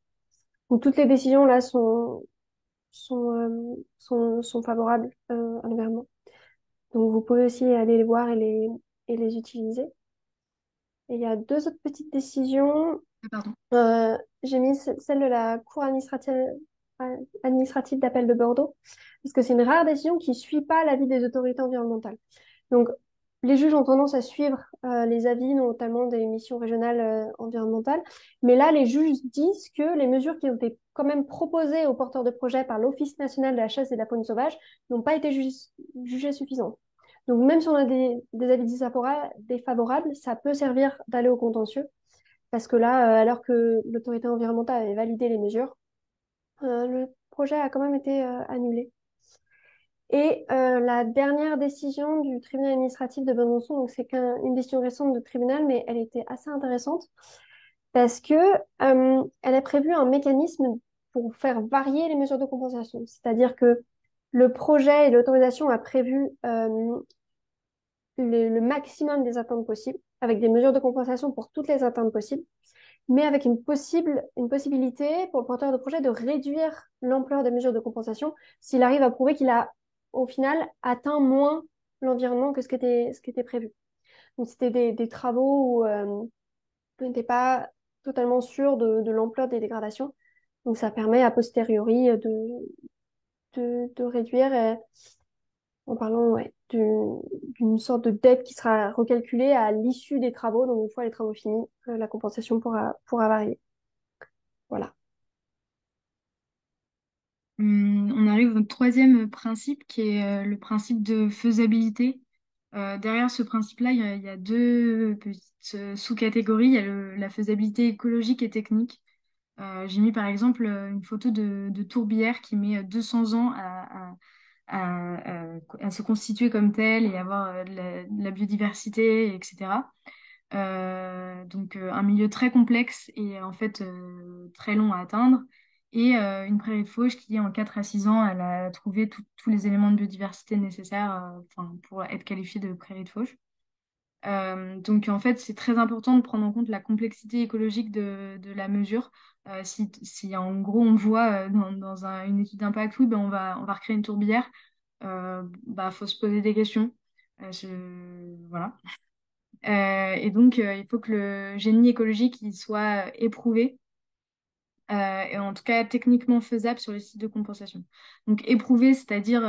D: Donc toutes les décisions là sont favorables à l'environnement. Donc vous pouvez aussi aller les voir et les utiliser. Et il y a deux autres petites décisions.
E: Ah, pardon.
D: J'ai mis celle de la Cour administrative d'appel de Bordeaux, parce que c'est une rare décision qui ne suit pas l'avis des autorités environnementales. Donc, les juges ont tendance à suivre les avis, notamment des missions régionales environnementales. Mais là, les juges disent que les mesures qui ont été quand même proposées aux porteurs de projets par l'Office national de la chasse et de la faune sauvage n'ont pas été jugées suffisantes. Donc, même si on a des avis défavorables, ça peut servir d'aller au contentieux. Parce que là, alors que l'autorité environnementale avait validé les mesures, le projet a quand même été annulé. Et la dernière décision du tribunal administratif de Besançon, donc c'est une décision récente de tribunal, mais elle était assez intéressante parce que elle a prévu un mécanisme pour faire varier les mesures de compensation. C'est-à-dire que le projet et l'autorisation a prévu le maximum des atteintes possibles, avec des mesures de compensation pour toutes les atteintes possibles, mais avec une possibilité pour le porteur de projet de réduire l'ampleur des mesures de compensation s'il arrive à prouver qu'il a, au final, atteint moins l'environnement que ce qui était prévu. Donc, c'était des travaux où on n'était pas totalement sûr de l'ampleur des dégradations. Donc, ça permet a posteriori de réduire en parlant ouais, d'une sorte de dette qui sera recalculée à l'issue des travaux. Donc, une fois les travaux finis, la compensation pourra varier. Voilà.
E: On arrive au troisième principe qui est le principe de faisabilité. Derrière ce principe-là, il y a deux petites sous-catégories. Il y a la faisabilité écologique et technique. J'ai mis par exemple une photo de tourbière qui met 200 ans à se constituer comme telle et avoir de la biodiversité, etc. Donc un milieu très complexe et en fait très long à atteindre. Et une prairie de fauche qui, en 4 à 6 ans, elle a trouvé tous les éléments de biodiversité nécessaires enfin, pour être qualifiée de prairie de fauche. Donc en fait, c'est très important de prendre en compte la complexité écologique de la mesure. Si en gros on voit une étude d'impact, oui, ben on va recréer une tourbière, bah, faut se poser des questions. Voilà. Et donc il faut que le génie écologique il soit éprouvé et en tout cas techniquement faisable sur les sites de compensation. Donc éprouvé, c'est-à-dire,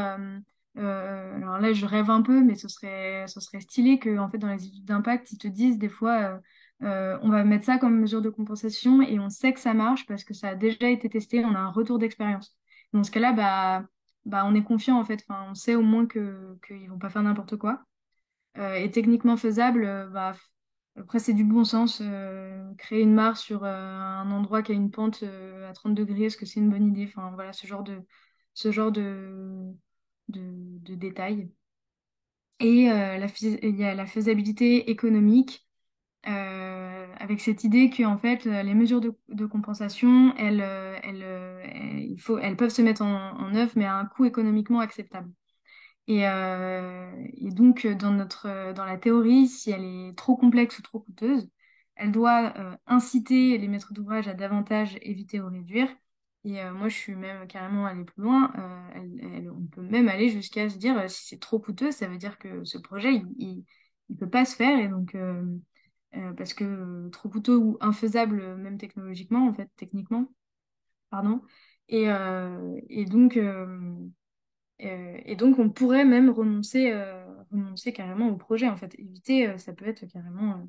E: alors là je rêve un peu, mais ce serait stylé que en fait dans les études d'impact, ils te disent des fois, on va mettre ça comme mesure de compensation et on sait que ça marche parce que ça a déjà été testé, on a un retour d'expérience. Dans ce cas-là, bah, on est confiant en fait, enfin, on sait au moins qu'ils vont pas faire n'importe quoi. Et techniquement faisable, bah, après c'est du bon sens. Créer une mare sur un endroit qui a une pente à 30 degrés, est-ce que c'est une bonne idée? Enfin voilà, ce genre de détails. Et il y a la faisabilité économique, avec cette idée que en fait les mesures de compensation, elles peuvent se mettre en œuvre, mais à un coût économiquement acceptable. Et donc, dans la théorie, si elle est trop complexe ou trop coûteuse, elle doit inciter les maîtres d'ouvrage à davantage éviter ou réduire. Et moi, je suis même carrément allée plus loin. On peut même aller jusqu'à se dire, si c'est trop coûteux, ça veut dire que ce projet, il peut pas se faire. Et donc, parce que trop coûteux ou infaisable, même technologiquement, en fait, techniquement, pardon. Et donc, et donc, on pourrait même renoncer carrément au projet, en fait. Éviter, ça peut être carrément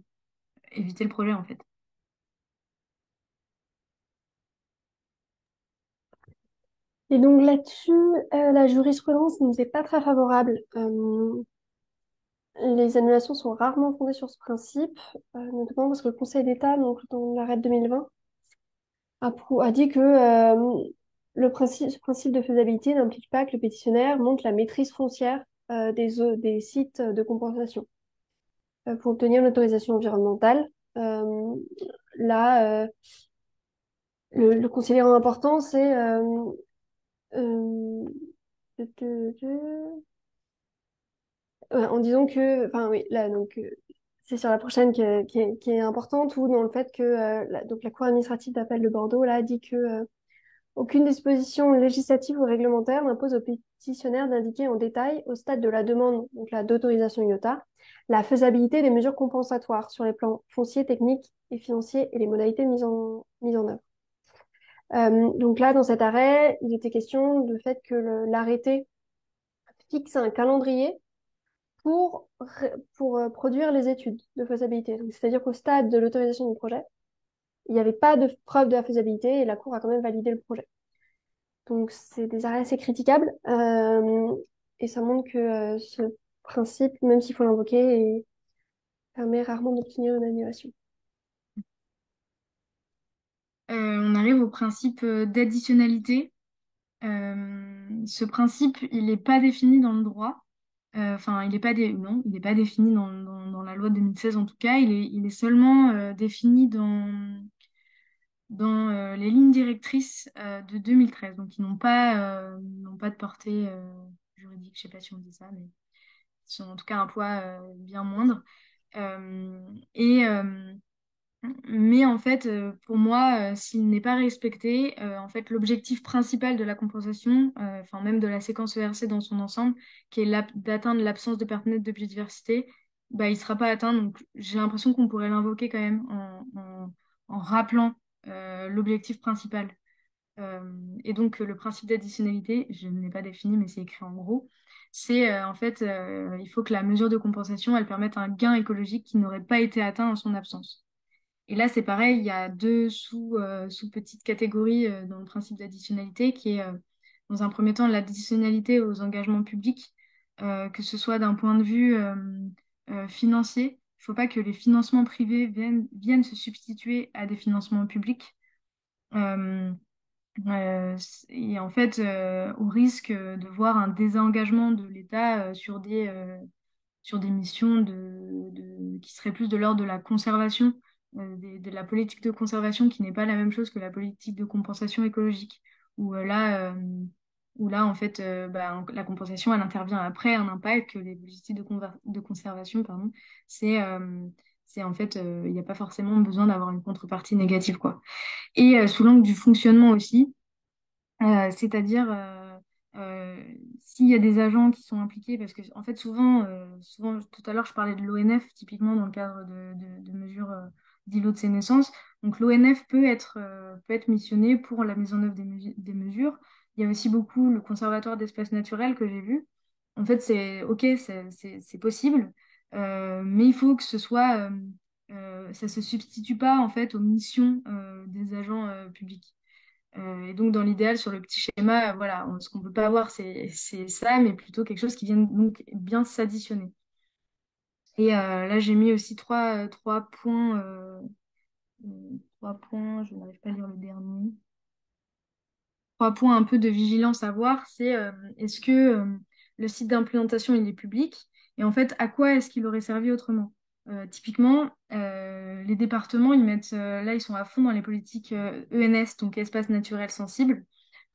E: éviter le projet, en fait.
D: Et donc là-dessus, la jurisprudence ne nous est pas très favorable. Les annulations sont rarement fondées sur ce principe, notamment parce que le Conseil d'État, donc dans l'arrêt de 2020, a dit que ce principe de faisabilité n'implique pas que le pétitionnaire montre la maîtrise foncière des sites de compensation pour obtenir l'autorisation environnementale. Euh, là, le considérant important, c'est euh, en disant que, enfin oui, là donc c'est sur la prochaine qui est importante ou dans le fait que donc la Cour administrative d'appel de Bordeaux là dit que aucune disposition législative ou réglementaire n'impose au pétitionnaire d'indiquer en détail au stade de la demande donc là d'autorisation IOTA la faisabilité des mesures compensatoires sur les plans fonciers, techniques et financiers et les modalités de mise en œuvre. Donc là, dans cet arrêt, il était question du fait que l'arrêté fixe un calendrier pour produire les études de faisabilité. Donc, c'est-à-dire qu'au stade de l'autorisation du projet, il n'y avait pas de preuve de la faisabilité et la Cour a quand même validé le projet. Donc, c'est des arrêts assez critiquables et ça montre que ce principe, même s'il faut l'invoquer, permet rarement d'obtenir une annulation.
E: On arrive au principe d'additionnalité. ce principe, il n'est pas défini dans le droit. Enfin, il n'est pas non, il n'est pas défini dans la loi de 2016 en tout cas. Il est seulement défini dans les lignes directrices de 2013. Donc, ils n'ont pas de portée juridique. Je sais pas si on dit ça, mais ils sont en tout cas un poids bien moindre. Euh, et, mais en fait, pour moi, s'il n'est pas respecté, en fait, l'objectif principal de la compensation, enfin même de la séquence ERC dans son ensemble, qui est d'atteindre l'absence de perte nette de biodiversité, bah, il ne sera pas atteint. Donc j'ai l'impression qu'on pourrait l'invoquer quand même en rappelant l'objectif principal. Et donc le principe d'additionnalité, je ne l'ai pas défini, mais c'est écrit en gros. C'est en fait, il faut que la mesure de compensation, elle permette un gain écologique qui n'aurait pas été atteint en son absence. Et là, c'est pareil, il y a deux sous-petites catégories dans le principe d'additionnalité, qui est, dans un premier temps, l'additionnalité aux engagements publics, que ce soit d'un point de vue financier. Il ne faut pas que les financements privés viennent se substituer à des financements publics. Euh, et en fait, au risque de voir un désengagement de l'État sur des missions qui seraient plus de l'ordre de la conservation, de la politique de conservation qui n'est pas la même chose que la politique de compensation écologique, où où là en fait, la compensation, elle intervient après un impact que les politiques de conservation, pardon, c'est c'est en fait, il n'y a pas forcément besoin d'avoir une contrepartie négative, quoi. Et sous l'angle du fonctionnement aussi, c'est-à-dire, s'il y a des agents qui sont impliqués, parce que en fait, souvent, tout à l'heure, je parlais de l'ONF, typiquement dans le cadre de mesures d'îlots de sénescence. Donc, l'ONF peut être missionné pour la mise en œuvre des mesures. Il y a aussi beaucoup le Conservatoire d'espaces naturels que j'ai vu. En fait, c'est OK, c'est possible, mais il faut que ça se substitue pas en fait aux missions des agents publics. Et donc, dans l'idéal, sur le petit schéma, voilà, ce qu'on ne peut pas avoir, c'est ça, mais plutôt quelque chose qui vient donc bien s'additionner. Et là, j'ai mis aussi trois points, je n'arrive pas à lire le dernier. Trois points un peu de vigilance à voir, c'est est-ce que le site d'implantation, il est public? Et en fait, à quoi est-ce qu'il aurait servi autrement? Typiquement, les départements, là, ils sont à fond dans les politiques ENS, donc espace naturel sensible.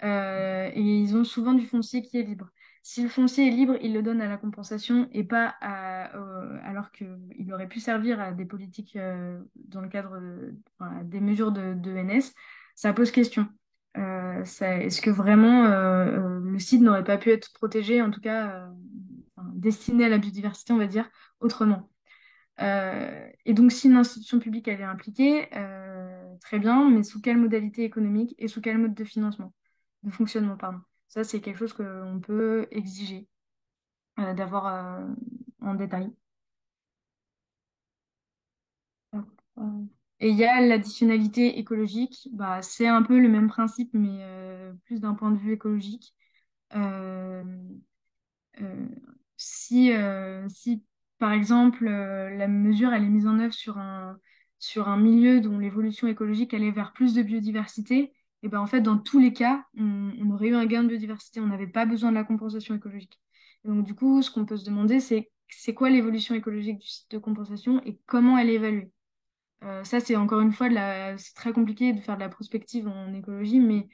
E: Et ils ont souvent du foncier qui est libre. Si le foncier est libre, ils le donnent à la compensation et pas alors qu'il aurait pu servir à des politiques dans le cadre enfin, des mesures de NS. Ça pose question. Est-ce que vraiment le site n'aurait pas pu être protégé, en tout cas enfin, destiné à la biodiversité, on va dire, autrement? Et donc, si une institution publique elle est impliquée, très bien, mais sous quelle modalité économique et sous quel mode de fonctionnement, pardon. Ça, c'est quelque chose qu'on peut exiger d'avoir en détail. Et il y a l'additionnalité écologique, bah, c'est un peu le même principe, mais plus d'un point de vue écologique. Euh, Euh, si, par exemple, la mesure elle est mise en œuvre sur un milieu dont l'évolution écologique allait vers plus de biodiversité, et ben en fait, dans tous les cas, on aurait eu un gain de biodiversité. On n'avait pas besoin de la compensation écologique. Et donc, du coup, ce qu'on peut se demander, c'est quoi l'évolution écologique du site de compensation et comment elle est évaluée. Ça, c'est encore une fois c'est très compliqué de faire de la prospective en écologie, mais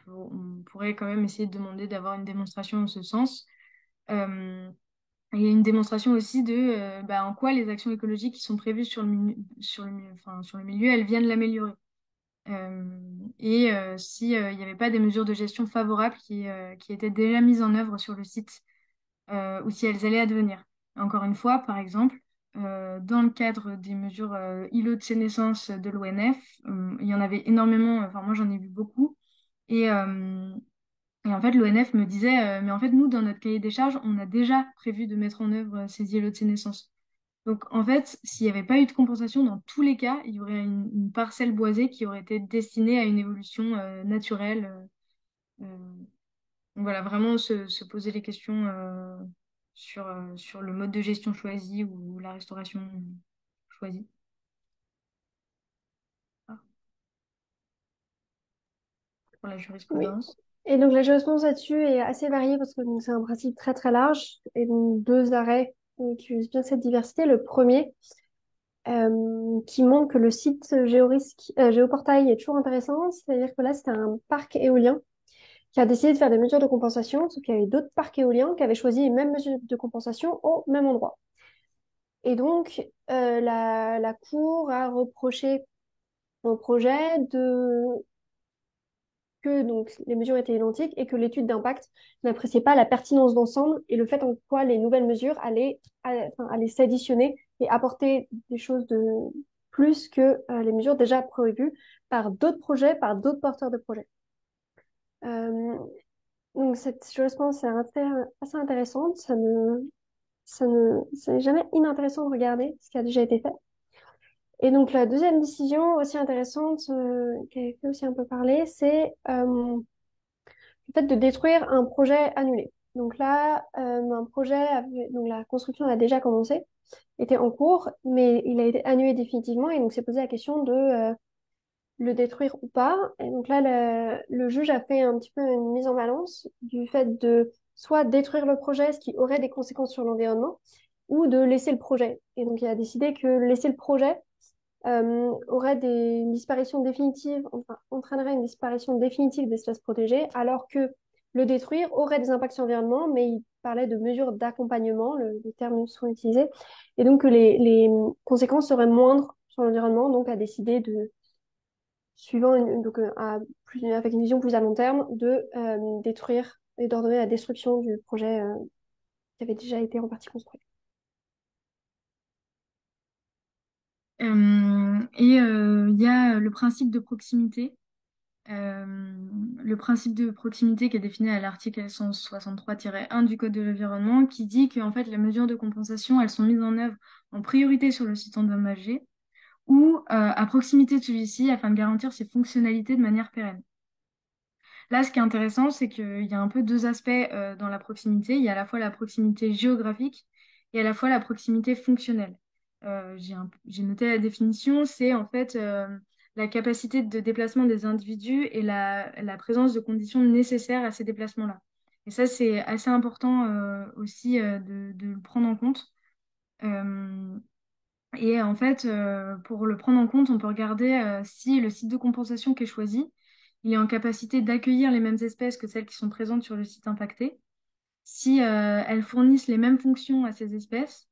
E: on pourrait quand même essayer de demander d'avoir une démonstration en ce sens. Euh, il y a une démonstration aussi de en quoi les actions écologiques qui sont prévues enfin, sur le milieu, elles viennent l'améliorer. Et si, il n'y avait pas des mesures de gestion favorables qui étaient déjà mises en œuvre sur le site, ou si elles allaient advenir. Encore une fois, par exemple, dans le cadre des mesures îlots de sénescence de l'ONF, il y en avait énormément, enfin moi j'en ai vu beaucoup, et, euh, et en fait, l'ONF me disait, mais en fait, nous, dans notre cahier des charges, on a déjà prévu de mettre en œuvre ces îlots de sénescence. Donc, en fait, s'il n'y avait pas eu de compensation, dans tous les cas, il y aurait une parcelle boisée qui aurait été destinée à une évolution naturelle. Donc voilà, vraiment se poser les questions sur le mode de gestion choisi ou la restauration choisie. Ah, pour la
D: Oui.
E: jurisprudence.
D: Et donc la jurisprudence là-dessus est assez variée parce que donc, c'est un principe très très large et donc deux arrêts qui utilisent bien cette diversité. Le premier qui montre que le site géoportail est toujours intéressant, c'est-à-dire que là c'était un parc éolien qui a décidé de faire des mesures de compensation, sauf qu'il y avait d'autres parcs éoliens qui avaient choisi les mêmes mesures de compensation au même endroit. Et donc la Cour a reproché au projet que donc les mesures étaient identiques et que l'étude d'impact n'appréciait pas la pertinence d'ensemble et le fait en quoi les nouvelles mesures allaient s'additionner et apporter des choses de plus que les mesures déjà prévues par d'autres projets, par d'autres porteurs de projets. Euh, donc cette jurisprudence est assez intéressante. Ça n'est jamais inintéressant de regarder ce qui a déjà été fait. Et donc la deuxième décision aussi intéressante qui a fait aussi un peu parler, c'est le fait de détruire un projet annulé. Donc là, donc la construction a déjà commencé, était en cours, mais il a été annulé définitivement et donc s'est posé la question de le détruire ou pas. Et donc là, le juge a fait un petit peu une mise en balance du fait de soit détruire le projet, ce qui aurait des conséquences sur l'environnement, ou de laisser le projet. Et donc il a décidé que laisser le projet aurait une disparition définitive, enfin, entraînerait une disparition définitive d'espèces protégées, alors que le détruire aurait des impacts sur l'environnement, mais il parlait de mesures d'accompagnement, les termes sont utilisés, et donc que les conséquences seraient moindres sur l'environnement, donc a décidé de, donc, avec une vision plus à long terme, de détruire et d'ordonner la destruction du projet qui avait déjà été en partie construit.
E: Il y a le principe de proximité. Euh, le principe de proximité qui est défini à l'article L163-1 du Code de l'environnement qui dit que en fait, les mesures de compensation, elles sont mises en œuvre en priorité sur le site endommagé ou à proximité de celui-ci afin de garantir ses fonctionnalités de manière pérenne. Là, ce qui est intéressant, c'est qu'il y a un peu deux aspects dans la proximité. Il y a à la fois la proximité géographique et à la fois la proximité fonctionnelle. J'ai noté la définition, c'est en fait la capacité de déplacement des individus et la présence de conditions nécessaires à ces déplacements-là. Et ça, c'est assez important aussi de le prendre en compte. Euh, et en fait, pour le prendre en compte, on peut regarder si le site de compensation qui est choisi, il est en capacité d'accueillir les mêmes espèces que celles qui sont présentes sur le site impacté, si elles fournissent les mêmes fonctions à ces espèces,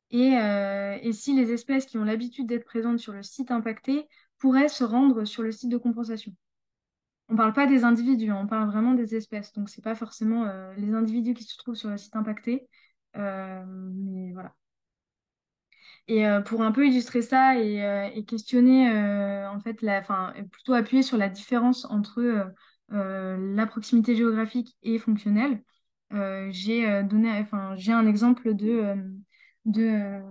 E: et si les espèces qui ont l'habitude d'être présentes sur le site impacté pourraient se rendre sur le site de compensation. On ne parle pas des individus, hein, on parle vraiment des espèces. Donc, ce n'est pas forcément les individus qui se trouvent sur le site impacté. Mais voilà. Et pour un peu illustrer ça et questionner, en fait, enfin, plutôt appuyer sur la différence entre la proximité géographique et fonctionnelle, j'ai un exemple de, euh,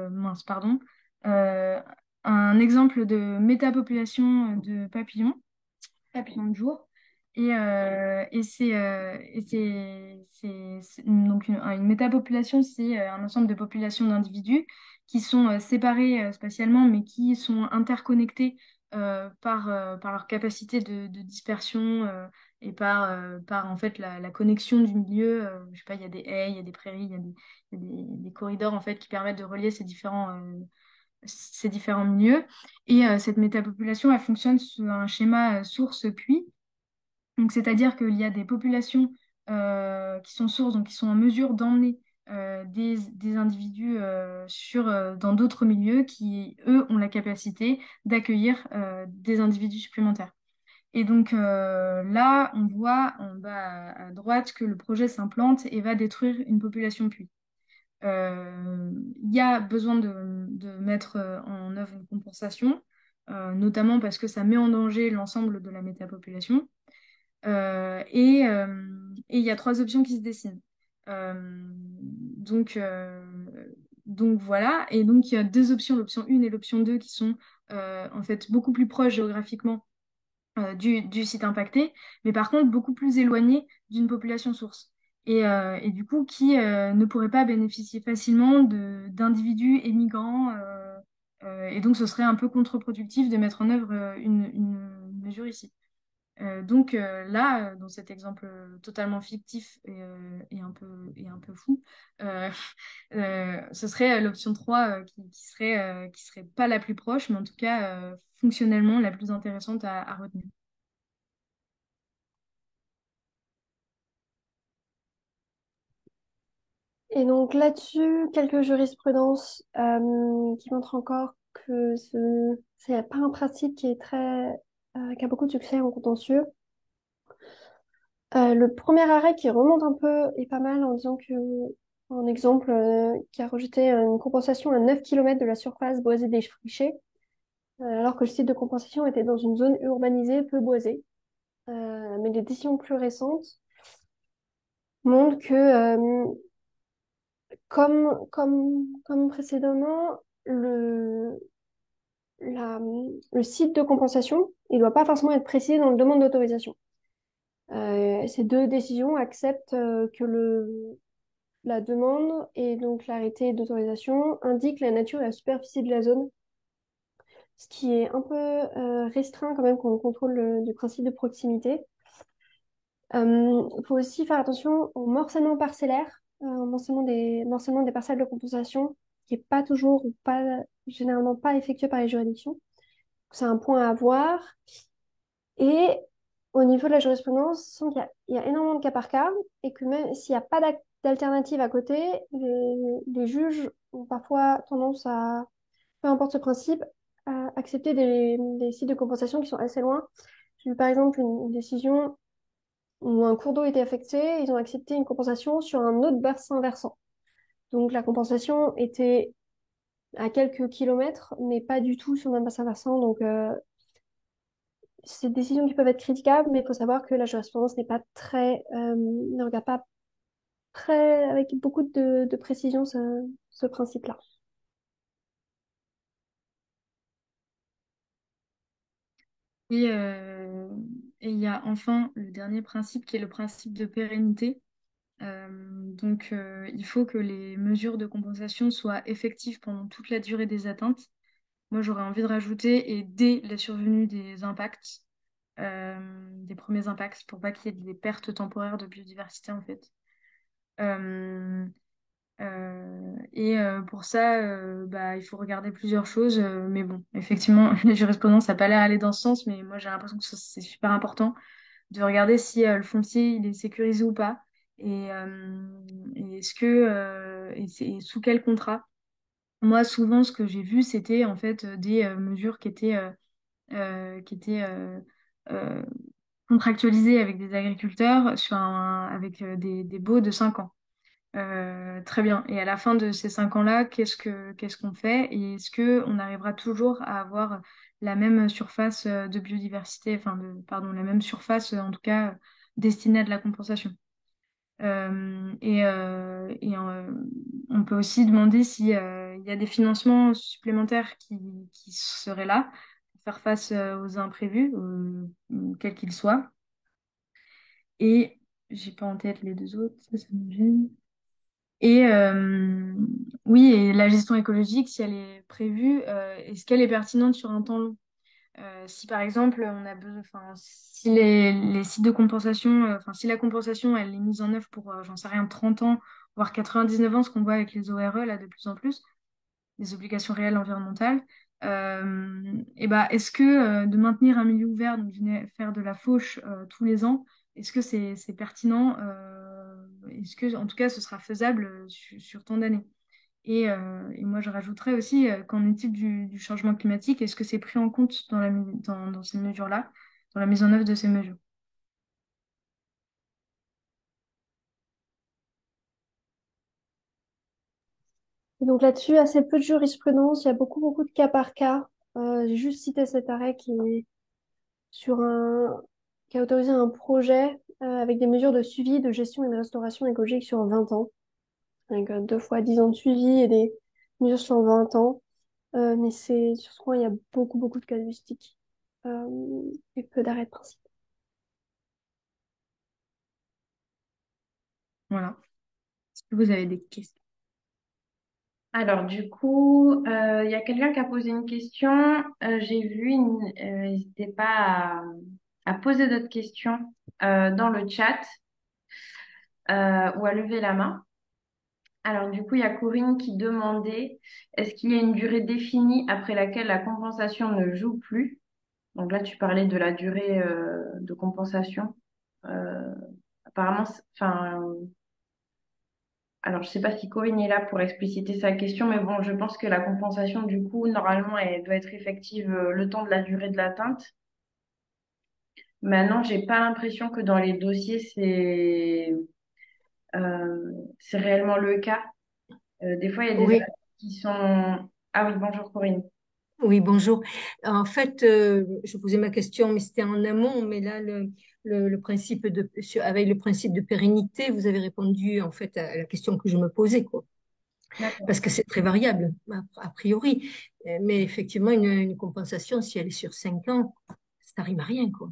E: mince, pardon, euh, un exemple de métapopulation de papillons de jour. Donc une métapopulation, c'est un ensemble de populations d'individus qui sont séparés spatialement, mais qui sont interconnectés par leur capacité de dispersion et par en fait la connexion du milieu. Je sais pas, il y a des haies, il y a des prairies, il y a des corridors en fait qui permettent de relier ces différents milieux. Et cette métapopulation, elle fonctionne sur un schéma source-puits. Donc, c'est-à-dire qu'il y a des populations qui sont sources, donc qui sont en mesure d'emmener des individus dans d'autres milieux qui, eux, ont la capacité d'accueillir des individus supplémentaires. Et donc là, on voit en bas à droite que le projet s'implante et va détruire une population puits. Il y a besoin de mettre en œuvre une compensation, notamment parce que ça met en danger l'ensemble de la métapopulation. Et il y a trois options qui se dessinent. Euh, donc, euh, donc voilà, et donc il y a deux options, l'option 1 et l'option 2, qui sont en fait beaucoup plus proches géographiquement du site impacté, mais par contre beaucoup plus éloignées d'une population source. Et du coup, qui ne pourrait pas bénéficier facilement d'individus émigrants. Et donc, ce serait un peu contre-productif de mettre en œuvre une mesure ici. Donc là, dans cet exemple totalement fictif et un peu fou, euh, ce serait l'option 3 qui serait pas la plus proche, mais en tout cas fonctionnellement la plus intéressante à retenir.
D: Et donc là-dessus, quelques jurisprudences qui montrent encore que c'est pas un principe qui est qui a beaucoup de succès en contentieux. Le premier arrêt qui remonte un peu est pas mal en disant que, un exemple, qui a rejeté une compensation à 9 km de la surface boisée des frichés, alors que le site de compensation était dans une zone urbanisée peu boisée. Mais les décisions plus récentes montrent que, comme précédemment, la, le site de compensation, il ne doit pas forcément être précisé dans le demande d'autorisation. Ces deux décisions acceptent que la demande et donc l'arrêté d'autorisation indiquent la nature et la superficie de la zone, ce qui est un peu restreint quand même quand on contrôle du principe de proximité. Il faut aussi faire attention au morcellement parcellaire, au morcellement des parcelles de compensation, qui est pas toujours ou pas généralement pas effectué par les juridictions. C'est un point à voir. Et au niveau de la jurisprudence, on sent il y a énormément de cas par cas et que même s'il n'y a pas d'alternative à côté, les juges ont parfois tendance à, peu importe ce principe, à accepter des sites de compensation qui sont assez loin. J'ai eu par exemple une décision où un cours d'eau était affecté, ils ont accepté une compensation sur un autre bassin versant. Donc la compensation était à quelques kilomètres, mais pas du tout sur le même bassin versant. Donc c'est des décisions qui peuvent être critiquables, mais il faut savoir que la jurisprudence n'est pas ne regarde pas très, avec beaucoup de précision ce principe-là.
E: Et euh, et il y a enfin le dernier principe qui est le principe de pérennité. Il faut que les mesures de compensation soient effectives pendant toute la durée des atteintes. Moi, j'aurais envie de rajouter et dès la survenue des impacts, des premiers impacts, pour pas qu'il y ait des pertes temporaires de biodiversité, en fait. Euh, pour ça, bah, il faut regarder plusieurs choses. Mais bon, effectivement, la jurisprudence n'a pas l'air d'aller dans ce sens, mais moi, j'ai l'impression que c'est super important de regarder si le foncier il est sécurisé ou pas et est-ce que et sous quel contrat. Moi, souvent, ce que j'ai vu, c'était en fait des mesures qui étaient euh, contractualisées avec des agriculteurs avec des baux de 5 ans. Très bien. Et à la fin de ces 5 ans-là, qu'est-ce qu'on fait? Et est-ce que on arrivera toujours à avoir la même surface de biodiversité, pardon, la même surface en tout cas destinée à de la compensation? On peut aussi demander si il y a des financements supplémentaires qui seraient là pour faire face aux imprévus, quels qu'ils soient. Et j'ai pas en tête les deux autres, ça me gêne. Et oui, et la gestion écologique, si elle est prévue, est-ce qu'elle est pertinente sur un temps long? Si par exemple, on a besoin, enfin, si les sites de compensation, enfin, si la compensation, elle est mise en œuvre pour, j'en sais rien, 30 ans, voire 99 ans, ce qu'on voit avec les ORE, là, de plus en plus, les obligations réelles environnementales, et ben, est-ce que de maintenir un milieu ouvert, donc faire de la fauche tous les ans, est-ce que c'est pertinent? Est-ce que, en tout cas, ce sera faisable sur tant d'années? Et moi, je rajouterais aussi qu'en est-il du changement climatique, est-ce que c'est pris en compte dans ces mesures-là, dans la mise en œuvre de ces mesures?
D: Et donc là-dessus, assez peu de jurisprudence, il y a beaucoup de cas par cas. J'ai juste cité cet arrêt sur un, qui a autorisé un projet avec des mesures de suivi, de gestion et de restauration écologique sur 20 ans, avec 2 fois 10 ans de suivi et des mesures sur 20 ans. Mais sur ce point, il y a beaucoup de casuistiques et peu d'arrêts de principe.
E: Voilà. Est-ce que vous avez des questions?
A: Alors, du coup, il y a quelqu'un qui a posé une question. J'ai vu, n'hésitez pas à poser d'autres questions dans le chat ou à lever la main. Alors, du coup, il y a Corinne qui demandait, est-ce qu'il y a une durée définie après laquelle la compensation ne joue plus? Donc là, tu parlais de la durée de compensation. Euh, apparemment, enfin, alors je sais pas si Corinne est là pour expliciter sa question, mais bon, je pense que la compensation, du coup, normalement, elle doit être effective le temps de la durée de l'atteinte. Maintenant, j'ai pas l'impression que dans les dossiers, c'est réellement le cas. Des fois, il y a des
F: Oui,
A: atteintes qui sont... Ah oui, bonjour Corinne.
F: oui, bonjour. En fait, je posais ma question, mais c'était en amont, mais là, le principe avec le principe de pérennité, vous avez répondu en fait à la question que je me posais, quoi.
A: D'accord.
F: Parce que c'est très variable, a priori. Mais effectivement, une compensation, si elle est sur 5 ans, ça rime à rien, quoi.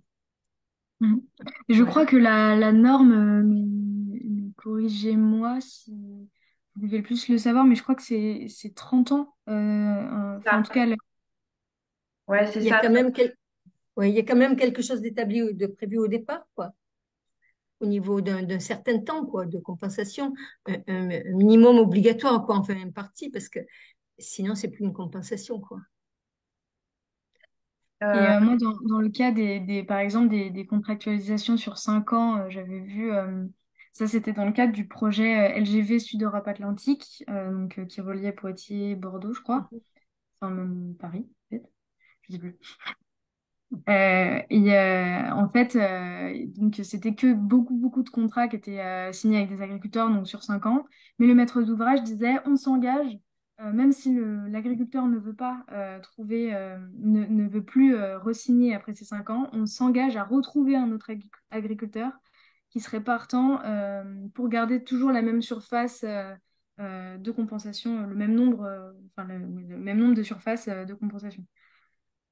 E: Mhm. Et je
F: Ouais.
E: crois que la norme, mais corrigez-moi si vous devez le plus le savoir, mais je crois que c'est 30 ans. Enfin, en
A: Ça.
E: tout cas,
A: Ouais, c'est
F: Il y a
A: ça.
F: quand même ouais, il y a quand même quelque chose d'établi, de prévu au départ, quoi. Au niveau d'un certain temps, quoi, de compensation, un minimum obligatoire, quoi, enfin, une partie, parce que sinon, c'est plus une compensation, quoi.
E: et
A: Euh,
E: moi, dans le cas par exemple, des contractualisations sur 5 ans, j'avais vu, ça c'était dans le cadre du projet LGV Sud-Europe Atlantique, donc, qui reliait Poitiers et Bordeaux, je crois, enfin même Paris, peut-être, je sais plus. En fait, donc c'était que beaucoup de contrats qui étaient signés avec des agriculteurs, donc sur 5 ans. Mais le maître d'ouvrage disait, on s'engage, même si l'agriculteur ne veut pas ne veut plus re-signer après ces 5 ans, on s'engage à retrouver un autre agriculteur qui serait partant pour garder toujours la même surface de compensation, le même nombre, oui, le même nombre de surfaces de compensation.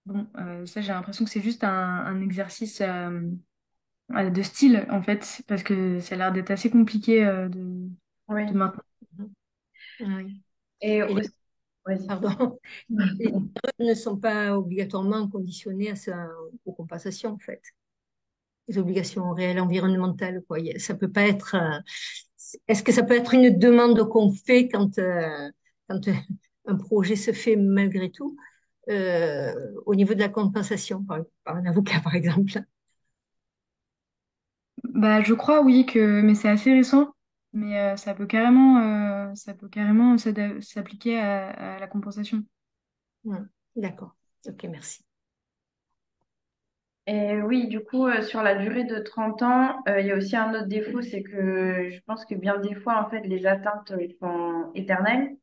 E: Bon, ça, j'ai l'impression que c'est juste un exercice de style, en fait, parce que ça a l'air d'être assez compliqué de
A: oui.
E: maintenir.
F: Mhm. Oui.
A: Et
F: Et les,
A: aussi, vas-y.
F: pardon, les périodes ne sont pas obligatoirement conditionnées aux compensations, en fait. Les obligations réelles environnementales, quoi. Ça peut pas être. Est-ce que ça peut être une demande qu'on fait quand un projet se fait malgré tout, au niveau de la compensation, par un avocat, par exemple?
E: Bah, je crois, oui, mais c'est assez récent, mais ça peut carrément s'appliquer à la compensation.
F: D'accord. Ok, merci.
A: Et oui, du coup, sur la durée de 30 ans, il y a aussi un autre défaut, c'est que je pense que bien des fois, en fait, les atteintes sont éternelles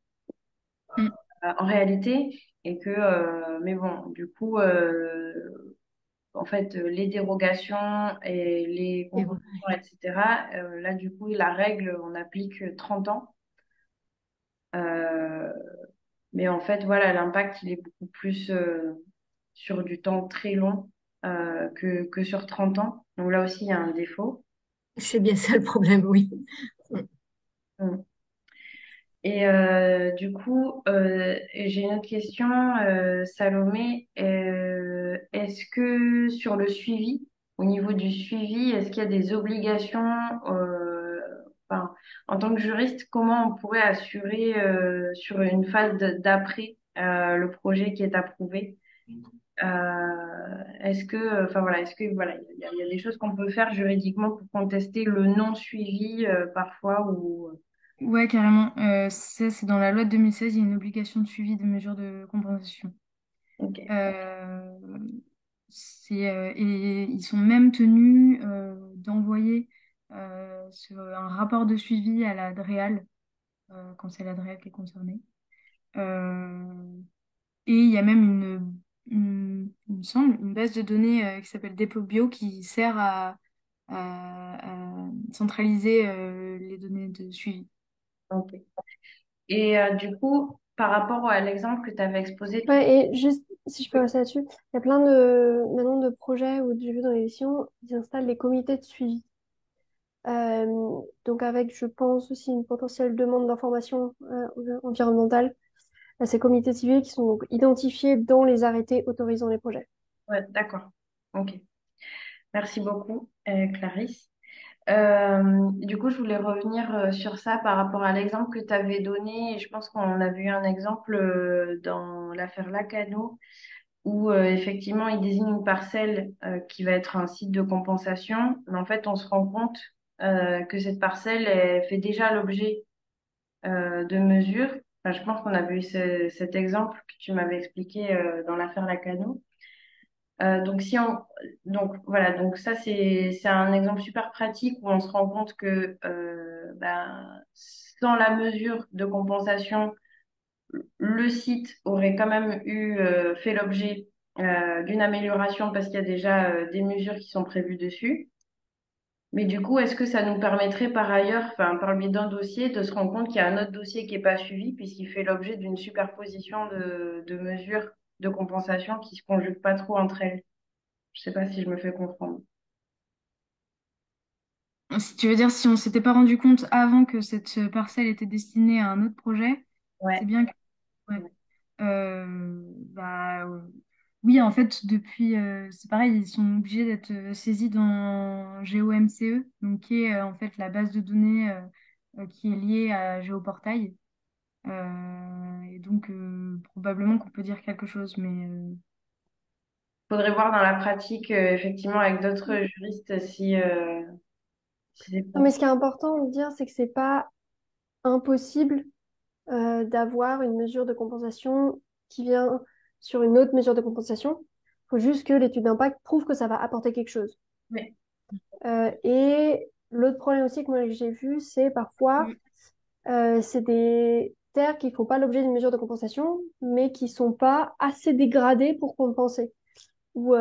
E: Mm.
A: en réalité, et que, mais bon, du coup, en fait, les dérogations et les
F: Et voilà.
A: compensations, etc., là, du coup, la règle, on applique 30 ans. Euh, mais en fait, voilà, l'impact, il est beaucoup plus sur du temps très long que sur 30 ans. Donc là aussi, il y a un défaut.
F: C'est bien ça le problème, oui.
A: Mm. Et du coup, j'ai une autre question, Salomé. Est-ce que sur le suivi, au niveau du suivi, est-ce qu'il y a des obligations, enfin, en tant que juriste, comment on pourrait assurer sur une phase d'après le projet qui est approuvé? Est-ce que, enfin voilà, est-ce que voilà, il y a des choses qu'on peut faire juridiquement pour contester le non-suivi parfois ou
E: Ouais, carrément. Ça, c'est dans la loi de 2016, il y a une obligation de suivi de mesures de compensation.
A: ok.
E: Euh, et ils sont même tenus d'envoyer un rapport de suivi à la DREAL, quand c'est la DREAL qui est concernée. Euh, et il y a même il me semble, une base de données qui s'appelle Depot Bio qui sert à centraliser les données de suivi.
A: Ok. Et du coup, par rapport à l'exemple que tu avais exposé tout.
D: Ouais, et juste, si je peux
A: Oui.
D: rester là-dessus, il y a plein de, maintenant de projets où j'ai vu dans l'édition, ils installent des comités de suivi. Donc avec, je pense, aussi une potentielle demande d'information environnementale. à ces comités civils qui sont donc identifiés dans les arrêtés autorisant les projets.
A: Ouais, d'accord. Ok. Merci beaucoup, Clarisse. Du coup, je voulais revenir sur ça par rapport à l'exemple que tu avais donné. Et je pense qu'on a vu un exemple dans l'affaire Lacano, où effectivement, il désigne une parcelle qui va être un site de compensation. Mais en fait, on se rend compte que cette parcelle elle fait déjà l'objet de mesures. Enfin, je pense qu'on a vu cet exemple que tu m'avais expliqué dans l'affaire Lacano. Donc si on donc voilà donc ça c'est un exemple super pratique où on se rend compte que sans la mesure de compensation le site aurait quand même eu fait l'objet d'une amélioration parce qu'il y a déjà des mesures qui sont prévues dessus. Mais du coup, est-ce que ça nous permettrait par ailleurs, enfin par le biais d'un dossier, de se rendre compte qu'il y a un autre dossier qui n'est pas suivi puisqu'il fait l'objet d'une superposition de mesures de compensation qui se conjuguent pas trop entre elles? Je sais pas si je me fais comprendre.
E: Si tu veux dire, si on s'était pas rendu compte avant que cette parcelle était destinée à un autre projet, c'est
A: Ouais.
E: bien que... ouais. Bah, oui, en fait, depuis, c'est pareil, ils sont obligés d'être saisis dans GeoMCE, donc qui est en fait la base de données qui est liée à Géoportail. Et donc, probablement qu'on peut dire quelque chose, mais
A: Faudrait voir dans la pratique, effectivement, avec d'autres juristes si c'est
D: Non, mais ce
A: possible.
D: qui est important de dire, c'est que c'est pas impossible d'avoir une mesure de compensation qui vient sur une autre mesure de compensation. Il faut juste que l'étude d'impact prouve que ça va apporter quelque chose.
A: Oui.
D: Et l'autre problème aussi que moi que j'ai vu, c'est parfois, c'est des terres qui font pas l'objet d'une mesure de compensation, mais qui sont pas assez dégradées pour compenser. Ou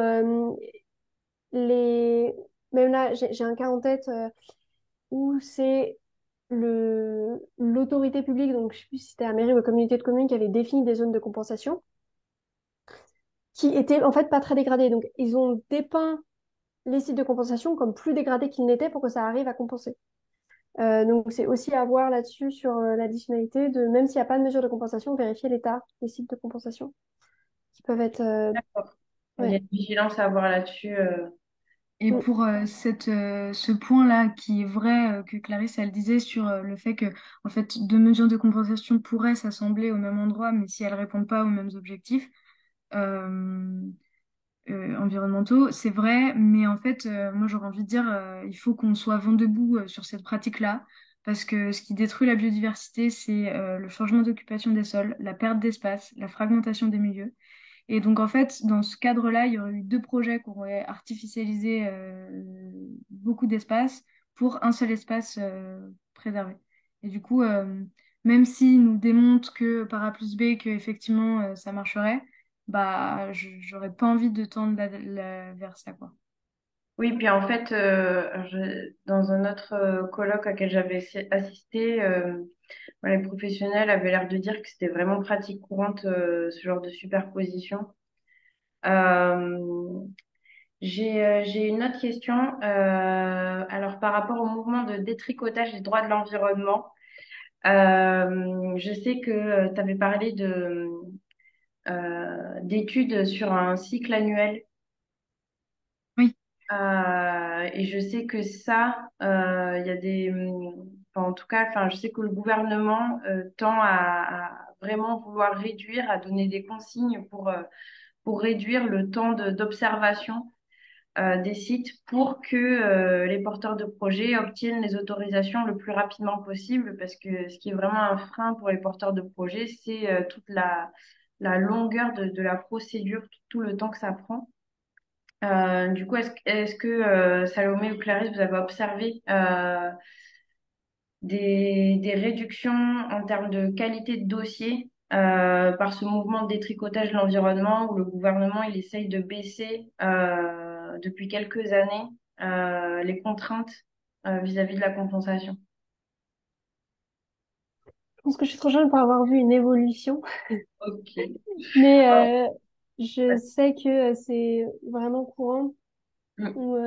D: les... Même là, j'ai un cas en tête où c'est l'autorité publique, donc je sais plus si c'était la mairie ou la communauté de communes qui avait défini des zones de compensation, qui étaient en fait pas très dégradées. Donc ils ont dépeint les sites de compensation comme plus dégradés qu'ils n'étaient pour que ça arrive à compenser. Donc c'est aussi à voir là-dessus sur l'additionnalité de, même s'il n'y a pas de mesure de compensation, vérifier l'état des sites de compensation qui peuvent être...
A: D'accord. Il y a
D: ouais.
A: une vigilance à avoir là-dessus.
E: et
D: Mm.
E: pour ce point-là, qui est vrai, que Clarisse, elle disait sur le fait que, en fait, deux mesures de compensation pourraient s'assembler au même endroit, mais si elles répondent pas aux mêmes objectifs euh, environnementaux, c'est vrai, mais en fait, moi, j'aurais envie de dire, il faut qu'on soit vent debout sur cette pratique-là, parce que ce qui détruit la biodiversité, c'est le changement d'occupation des sols, la perte d'espace, la fragmentation des milieux. Et donc, en fait, dans ce cadre-là, il y aurait eu deux projets qui auraient artificialisé beaucoup d'espace pour un seul espace préservé. Et du coup, même s'ils nous démontrent que par A plus B, que effectivement ça marcherait, bah, j'aurais pas envie de tendre vers ça, quoi.
A: Oui, puis en fait, dans un autre colloque auquel j'avais assisté, les professionnels avaient l'air de dire que c'était vraiment pratique courante, ce genre de superposition. Euh, j'ai une autre question. Alors, par rapport au mouvement de détricotage des droits de l'environnement, je sais que tu avais parlé d'études sur un cycle annuel.
E: Oui,
A: Et je sais que ça, il y a enfin, en tout cas, enfin, je sais que le gouvernement tend à vraiment vouloir réduire, à donner des consignes pour réduire le temps d'observation des sites pour que les porteurs de projets obtiennent les autorisations le plus rapidement possible, parce que ce qui est vraiment un frein pour les porteurs de projets, c'est toute la longueur de la procédure, tout le temps que ça prend. Du coup, est-ce que Salomé ou Clarisse, vous avez observé des réductions en termes de qualité de dossier par ce mouvement de détricotage de l'environnement où le gouvernement il essaye de baisser depuis quelques années les contraintes vis-à-vis de la compensation?
D: Je pense que je suis trop jeune pour avoir vu une évolution,
A: Ok.
D: mais je sais que c'est vraiment courant.
A: Mm.
D: Où,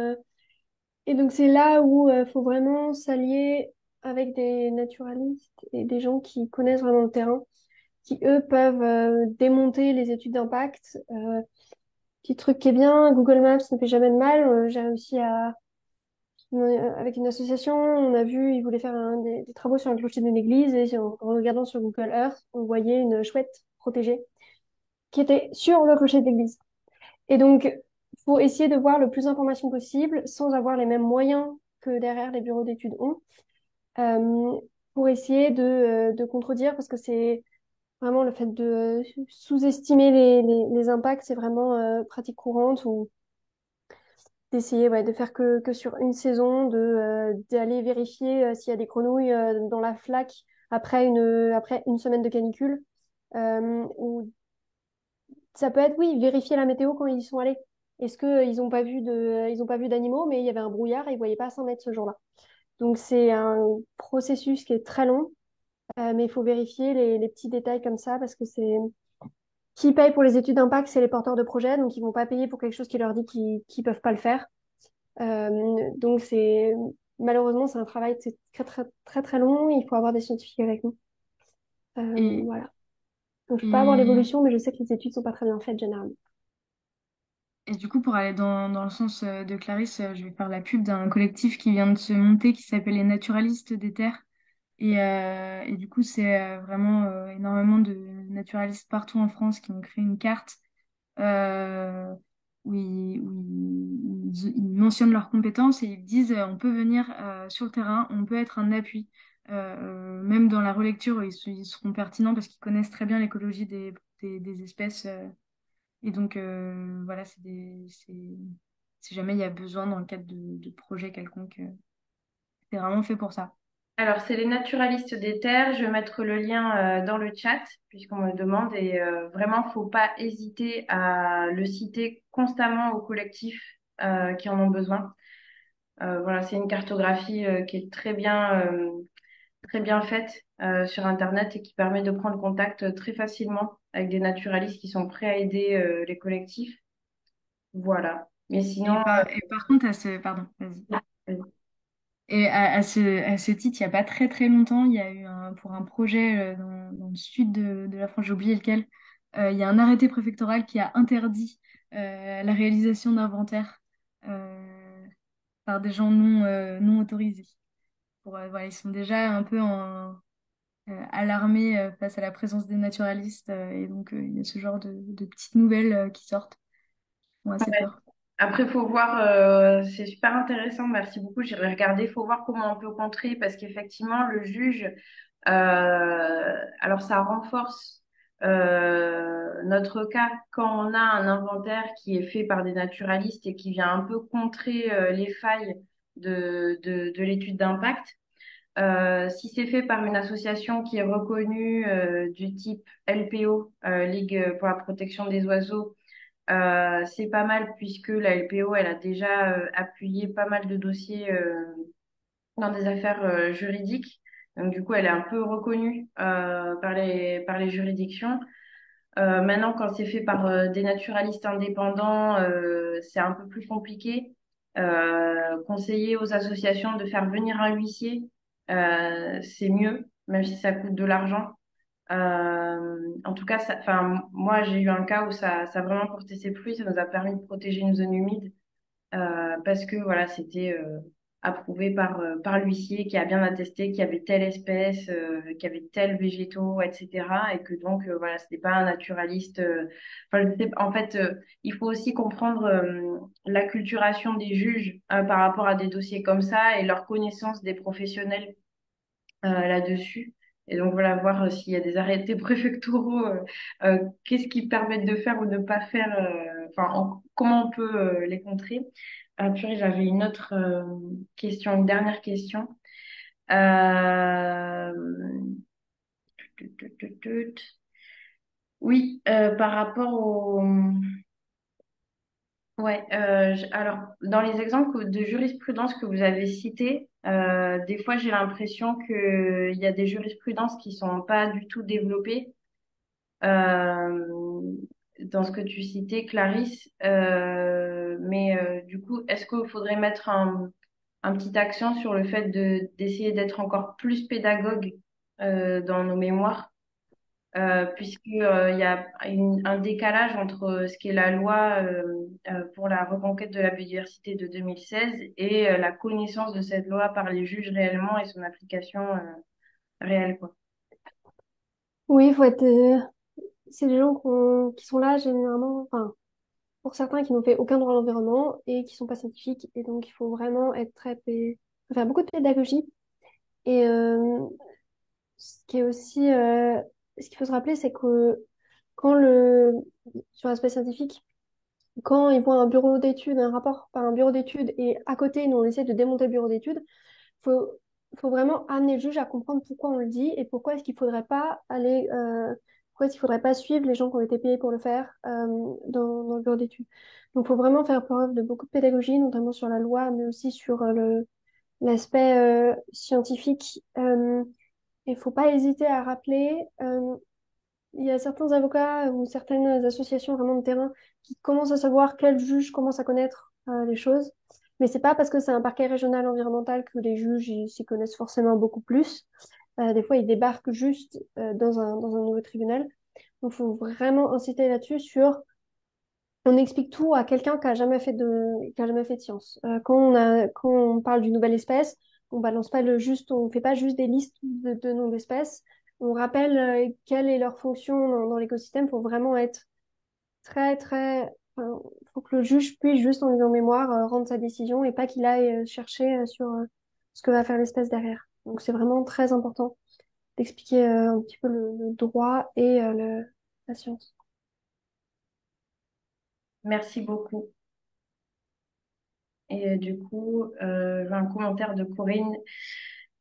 D: et donc c'est là où il faut vraiment s'allier avec des naturalistes et des gens qui connaissent vraiment le terrain qui eux peuvent démonter les études d'impact. Petit truc qui est bien, Google Maps ne fait jamais de mal. J'ai réussi à avec une association, on a vu, ils voulaient faire des travaux sur un clocher d'une église et en regardant sur Google Earth, on voyait une chouette protégée qui était sur le clocher de l'église. Et donc, faut essayer de voir le plus d'informations possible sans avoir les mêmes moyens que derrière les bureaux d'études ont, euh, pour essayer de contredire, parce que c'est vraiment le fait de sous-estimer les impacts, c'est vraiment pratique courante ou d'essayer ouais, de faire que sur une saison, d'aller vérifier s'il y a des grenouilles dans la flaque après une semaine de canicule. Ou ça peut être, oui, vérifier la météo quand ils y sont allés. Est-ce qu'ils n'ont pas vu ils ont pas vu d'animaux, mais il y avait un brouillard et ils ne voyaient pas 100 mètres ce jour-là. Donc c'est un processus qui est très long, mais il faut vérifier les petits détails comme ça parce que c'est qui paye pour les études d'impact, c'est les porteurs de projets, donc ils vont pas payer pour quelque chose qui leur dit qu'ils peuvent pas le faire. Donc c'est malheureusement c'est un travail c'est très très très très long. Il faut avoir des scientifiques avec nous.
E: Et,
D: Voilà. Donc je peux pas avoir
E: et,
D: l'évolution, mais je sais que les études sont pas très bien faites généralement.
E: et du coup, pour aller dans le sens de Clarisse, je vais faire la pub d'un collectif qui vient de se monter qui s'appelle les Naturalistes des Terres. Et du coup, c'est vraiment énormément de naturalistes partout en France qui ont créé une carte euh, où ils mentionnent leurs compétences et ils disent on peut venir sur le terrain, on peut être un appui. Même dans la relecture, ils seront pertinents parce qu'ils connaissent très bien l'écologie des espèces. Et donc, voilà, si jamais il y a besoin dans le cadre de projets quelconques, c'est vraiment fait pour ça.
A: Alors, c'est les naturalistes des terres. Je vais mettre le lien dans le chat puisqu'on me demande et vraiment, faut pas hésiter à le citer constamment aux collectifs qui en ont besoin. Voilà, c'est une cartographie qui est très bien faite sur Internet et qui permet de prendre contact très facilement avec des naturalistes qui sont prêts à aider les collectifs. Voilà. Mais sinon,
E: Et par contre, pardon, vas-y. Et à ce titre, il n'y a pas très très longtemps, il y a eu pour un projet dans le sud de la France, j'ai oublié lequel, il y a un arrêté préfectoral qui a interdit la réalisation d'inventaires par des gens non autorisés. Voilà, ils sont déjà un peu alarmés face à la présence des naturalistes et donc il y a ce genre de petites nouvelles qui sortent, qui font assez peur.
A: après, faut voir, c'est super intéressant, merci beaucoup, j'irai regarder, faut voir comment on peut contrer, parce qu'effectivement, le juge, alors ça renforce notre cas quand on a un inventaire qui est fait par des naturalistes et qui vient un peu contrer les failles de l'étude d'impact. Si c'est fait par une association qui est reconnue du type LPO, Ligue pour la protection des oiseaux, c'est pas mal puisque la LPO, elle a déjà appuyé pas mal de dossiers dans des affaires juridiques. Donc du coup, elle est un peu reconnue par les juridictions. Maintenant, quand c'est fait par des naturalistes indépendants, c'est un peu plus compliqué. Conseiller aux associations de faire venir un huissier, c'est mieux, même si ça coûte de l'argent. En tout cas, enfin, moi, j'ai eu un cas où ça a vraiment porté ses fruits. Ça nous a permis de protéger une zone humide parce que voilà, c'était approuvé par l'huissier qui a bien attesté qu'il y avait telle espèce, qu'il y avait tel végétaux, etc. Et que donc, voilà, c'était pas un naturaliste. Enfin, en fait, il faut aussi comprendre l'acculturation des juges par rapport à des dossiers comme ça et leur connaissance des professionnels là-dessus. Et donc voilà, voir s'il y a des arrêtés préfectoraux, qu'est-ce qu'ils permettent de faire ou de ne pas faire, enfin, comment on peut les contrer. Purée, j'avais une autre question, une dernière question. Euh, tut, tut, tut, tut. Oui, par rapport au... Ouais, alors dans les exemples de jurisprudence que vous avez cités, des fois j'ai l'impression qu'il y a des jurisprudences qui sont pas du tout développées. Euh, dans ce que tu citais, Clarisse, mais du coup, est-ce qu'il faudrait mettre un petit accent sur le fait d'essayer d'être encore plus pédagogue dans nos mémoires? puisque, il y a un décalage entre ce qu'est la loi pour la reconquête de la biodiversité de 2016 et la connaissance de cette loi par les juges réellement et son application réelle, quoi.
D: Oui, il faut être. C'est des gens qui sont là généralement, enfin, pour certains qui n'ont fait aucun droit à l'environnement et qui sont pas scientifiques. Et donc, il faut vraiment être faut faire beaucoup de pédagogie. Et ce qui est aussi, ce qu'il faut se rappeler, c'est que quand sur l'aspect scientifique, quand ils voient un bureau d'études, un rapport par un bureau d'études, et à côté, nous, on essaie de démonter le bureau d'études, faut, faut vraiment amener le juge à comprendre pourquoi on le dit et pourquoi est-ce qu'il faudrait pas pourquoi est-ce qu'il faudrait pas suivre les gens qui ont été payés pour le faire dans le bureau d'études. Donc, il faut vraiment faire preuve de beaucoup de pédagogie, notamment sur la loi, mais aussi sur l'aspect scientifique. Il faut pas hésiter à rappeler. Il y a certains avocats ou certaines associations vraiment de terrain qui commencent à savoir quels juges commencent à connaître les choses. Mais c'est pas parce que c'est un parquet régional environnemental que les juges s'y connaissent forcément beaucoup plus. Des fois, ils débarquent juste dans un nouveau tribunal. Donc, il faut vraiment inciter là-dessus on explique tout à quelqu'un qui a jamais fait de science. Quand on parle d'une nouvelle espèce, on balance pas on fait pas juste des listes de noms d'espèces. On rappelle quelle est leur fonction dans l'écosystème. Faut vraiment être faut que le juge puisse juste en ayant mémoire rendre sa décision et pas qu'il aille chercher sur ce que va faire l'espèce derrière. Donc c'est vraiment très important d'expliquer un petit peu le droit et la science.
A: Merci beaucoup. Et du coup, j'ai un commentaire de Corinne.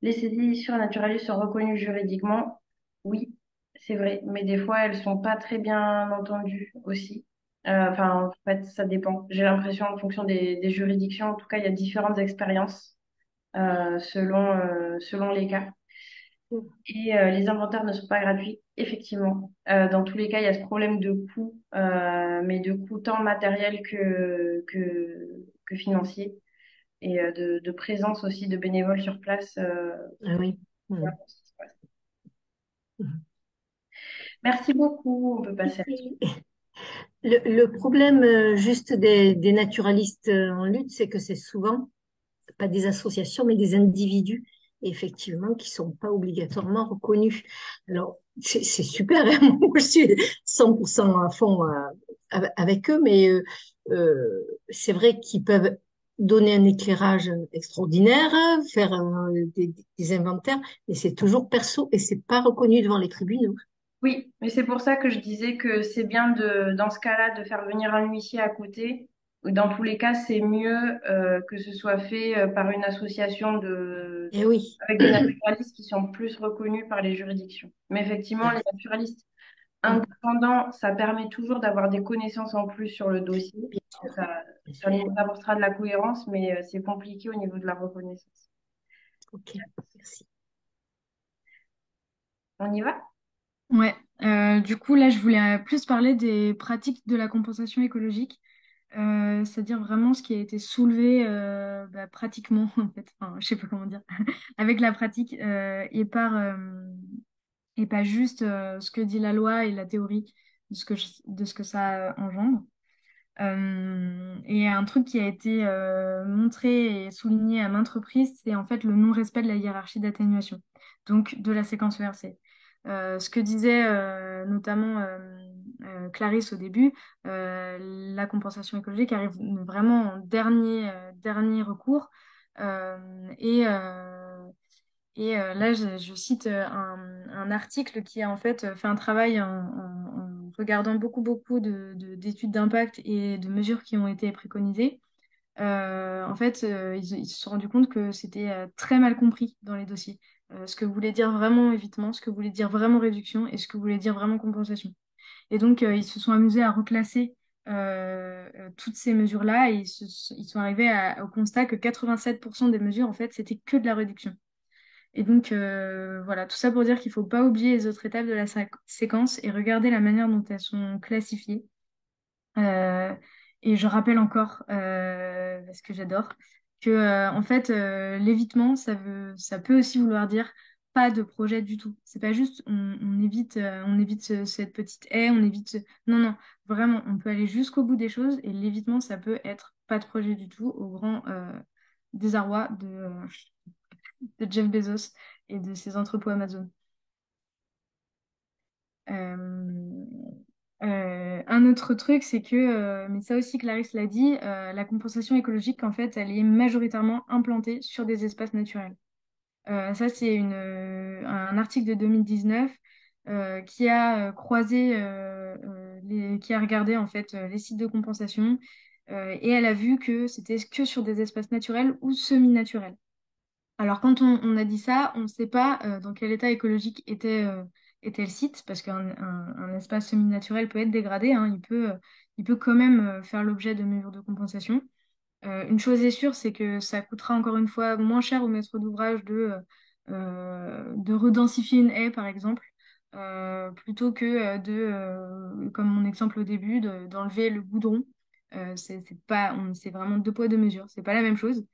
A: Les saisies surnaturalistes sont reconnues juridiquement. Oui, c'est vrai, mais des fois, elles sont pas très bien entendues aussi. Enfin, en fait, ça dépend. J'ai l'impression, en fonction des juridictions, en tout cas, il y a différentes expériences selon les cas. Et les inventaires ne sont pas gratuits, effectivement. Dans tous les cas, il y a ce problème de coût, mais de coût tant matériel que financier, et de présence aussi de bénévoles sur place.
F: Ah oui.
A: Voilà,
F: Mhm.
A: pour ce qui se passe.
F: Mhm.
A: Merci beaucoup. On peut passer à la suite.
F: Le problème juste des naturalistes en lutte, c'est que c'est souvent pas des associations, mais des individus, effectivement, qui sont pas obligatoirement reconnus. Alors, c'est super, hein. Moi, je suis 100% à fond avec eux, mais c'est vrai qu'ils peuvent donner un éclairage extraordinaire, faire des inventaires, mais c'est toujours perso et c'est pas reconnu devant les tribunaux.
A: Oui, mais c'est pour ça que je disais que c'est bien dans ce cas-là, de faire venir un huissier à côté. Dans tous les cas, c'est mieux que ce soit fait par une association
F: Eh oui.
A: avec des naturalistes qui sont plus reconnus par les juridictions. Mais effectivement, les naturalistes indépendants, ça permet toujours d'avoir des connaissances en plus sur le dossier.
F: Bien sûr, bien
A: Ça
F: sûr.
A: nous apportera de la cohérence, mais c'est compliqué au niveau de la reconnaissance.
F: Ok, merci.
A: On y va?
E: Ouais. Du coup, là, je voulais plus parler des pratiques de la compensation écologique, c'est-à-dire vraiment ce qui a été soulevé pratiquement, en fait, enfin, je sais pas comment dire, avec la pratique et pas juste ce que dit la loi et la théorie de ce que ça engendre. Et un truc qui a été montré et souligné à maintes reprises, c'est en fait le non-respect de la hiérarchie d'atténuation, donc de la séquence ERC. Ce que disait notamment Clarisse au début, la compensation écologique arrive vraiment en dernier recours. Euh, et là, je cite un article qui a en fait fait un travail en regardant beaucoup d'études d'impact et de mesures qui ont été préconisées. En fait, ils se sont rendus compte que c'était très mal compris dans les dossiers. Ce que voulait dire vraiment évitement, ce que voulait dire vraiment réduction et ce que voulait dire vraiment compensation. Et donc, ils se sont amusés à reclasser toutes ces mesures-là et ils sont arrivés au constat que 87% des mesures, en fait, c'était que de la réduction. Et donc, voilà, tout ça pour dire qu'il ne faut pas oublier les autres étapes de la séquence et regarder la manière dont elles sont classifiées. Euh, et je rappelle encore, parce que j'adore, que en fait, l'évitement, ça peut aussi vouloir dire pas de projet du tout. C'est pas juste on évite cette petite haie, on évite non, non, vraiment, on peut aller jusqu'au bout des choses et l'évitement, ça peut être pas de projet du tout au grand désarroi de Jeff Bezos et de ses entrepôts Amazon. Euh, un autre truc, c'est que, mais ça aussi Clarisse l'a dit, la compensation écologique, en fait, elle est majoritairement implantée sur des espaces naturels. Ça, c'est un article de 2019 qui a croisé, qui a regardé en fait les sites de compensation et elle a vu que c'était que sur des espaces naturels ou semi-naturels. Alors, quand on a dit ça, on ne sait pas dans quel état écologique était le site, parce qu'un espace semi-naturel peut être dégradé, hein, il peut quand même faire l'objet de mesures de compensation. Une chose est sûre, c'est que ça coûtera encore une fois moins cher au maître d'ouvrage de redensifier une haie, par exemple, plutôt que comme mon exemple au début, d'enlever le goudron. C'est pas, c'est vraiment deux poids, deux mesures. C'est pas la même chose.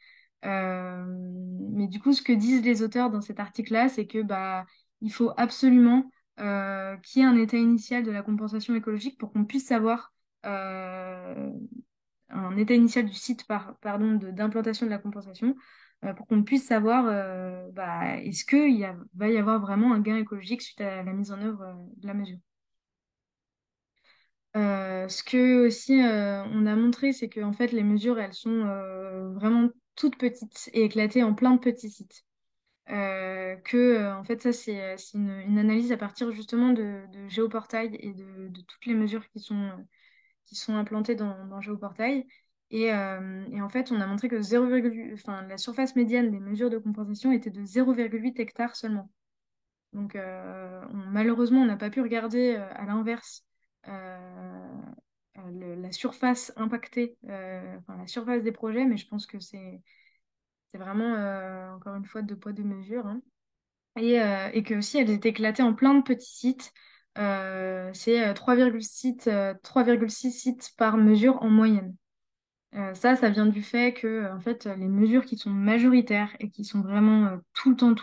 E: Mais du coup, ce que disent les auteurs dans cet article-là, c'est que bah, il faut absolument qu'il y ait un état initial de la compensation écologique pour qu'on puisse savoir euh, un état initial du site pardon, d'implantation de la compensation pour qu'on puisse savoir bah, est-ce va y avoir vraiment un gain écologique suite à la mise en œuvre de la mesure. Ce que aussi on a montré, c'est que en fait, les mesures, elles sont vraiment toutes petites et éclatées en plein de petits sites. En fait, ça, c'est une analyse à partir justement de Géoportail et de toutes les mesures qui sont implantées dans Géoportail. Et en fait, on a montré que enfin, la surface médiane des mesures de compensation était de 0,8 hectares seulement. Donc, malheureusement, on n'a pas pu regarder à l'inverse la surface impactée, enfin, la surface des projets, mais je pense que c'est vraiment, encore une fois, deux poids, deux mesures, hein. Et que aussi, elles étaient éclatées en plein de petits sites. C'est 3,6 sites par mesure en moyenne. Ça vient du fait que en fait, les mesures qui sont majoritaires et qui sont vraiment tout le temps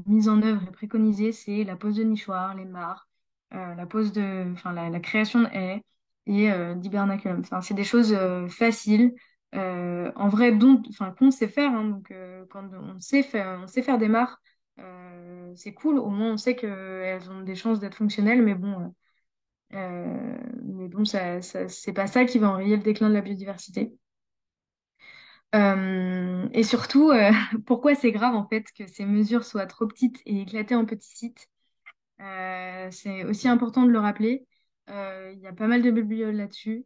E: mises en œuvre et préconisées, c'est la pose de nichoirs, les mares, enfin, la création de haies et d'hibernaculum. Enfin, c'est des choses faciles, en vrai, enfin, qu'on sait faire. Hein. Donc, quand on sait faire des mares, c'est cool. Au moins, on sait qu'elles ont des chances d'être fonctionnelles, mais bon, c'est pas ça qui va enrayer le déclin de la biodiversité. Et surtout, pourquoi c'est grave en fait que ces mesures soient trop petites et éclatées en petits sites? C'est aussi important de le rappeler. Il y a pas mal de biblioles là-dessus.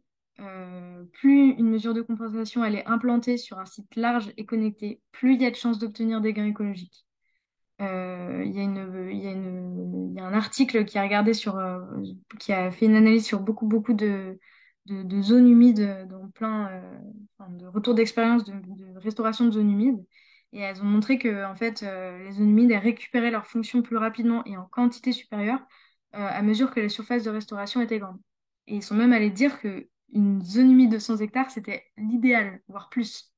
E: Plus une mesure de compensation elle est implantée sur un site large et connecté, plus il y a de chances d'obtenir des gains écologiques. Il y a un article qui a regardé qui a fait une analyse sur beaucoup de zones humides dans enfin, de retours d'expérience de restauration de zones humides. Et elles ont montré que, en fait, les zones humides, elles récupéraient leur fonction plus rapidement et en quantité supérieure à mesure que les surfaces de restauration étaient grandes. Et ils sont même allés dire que une zone humide de 100 hectares, c'était l'idéal, voire plus.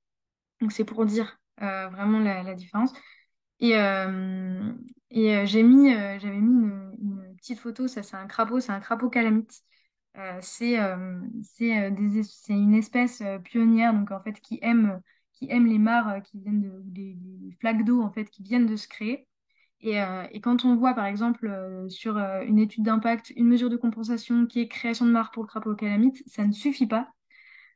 E: Donc c'est pour dire vraiment la différence. Et, euh, j'avais mis une petite photo, ça c'est un crapaud calamite. C'est une espèce pionnière, donc en fait qui aime les mares qui viennent les flaques d'eau en fait qui viennent de se créer. Et quand on voit par exemple sur une étude d'impact une mesure de compensation qui est création de mares pour le crapaud calamite, ça ne suffit pas.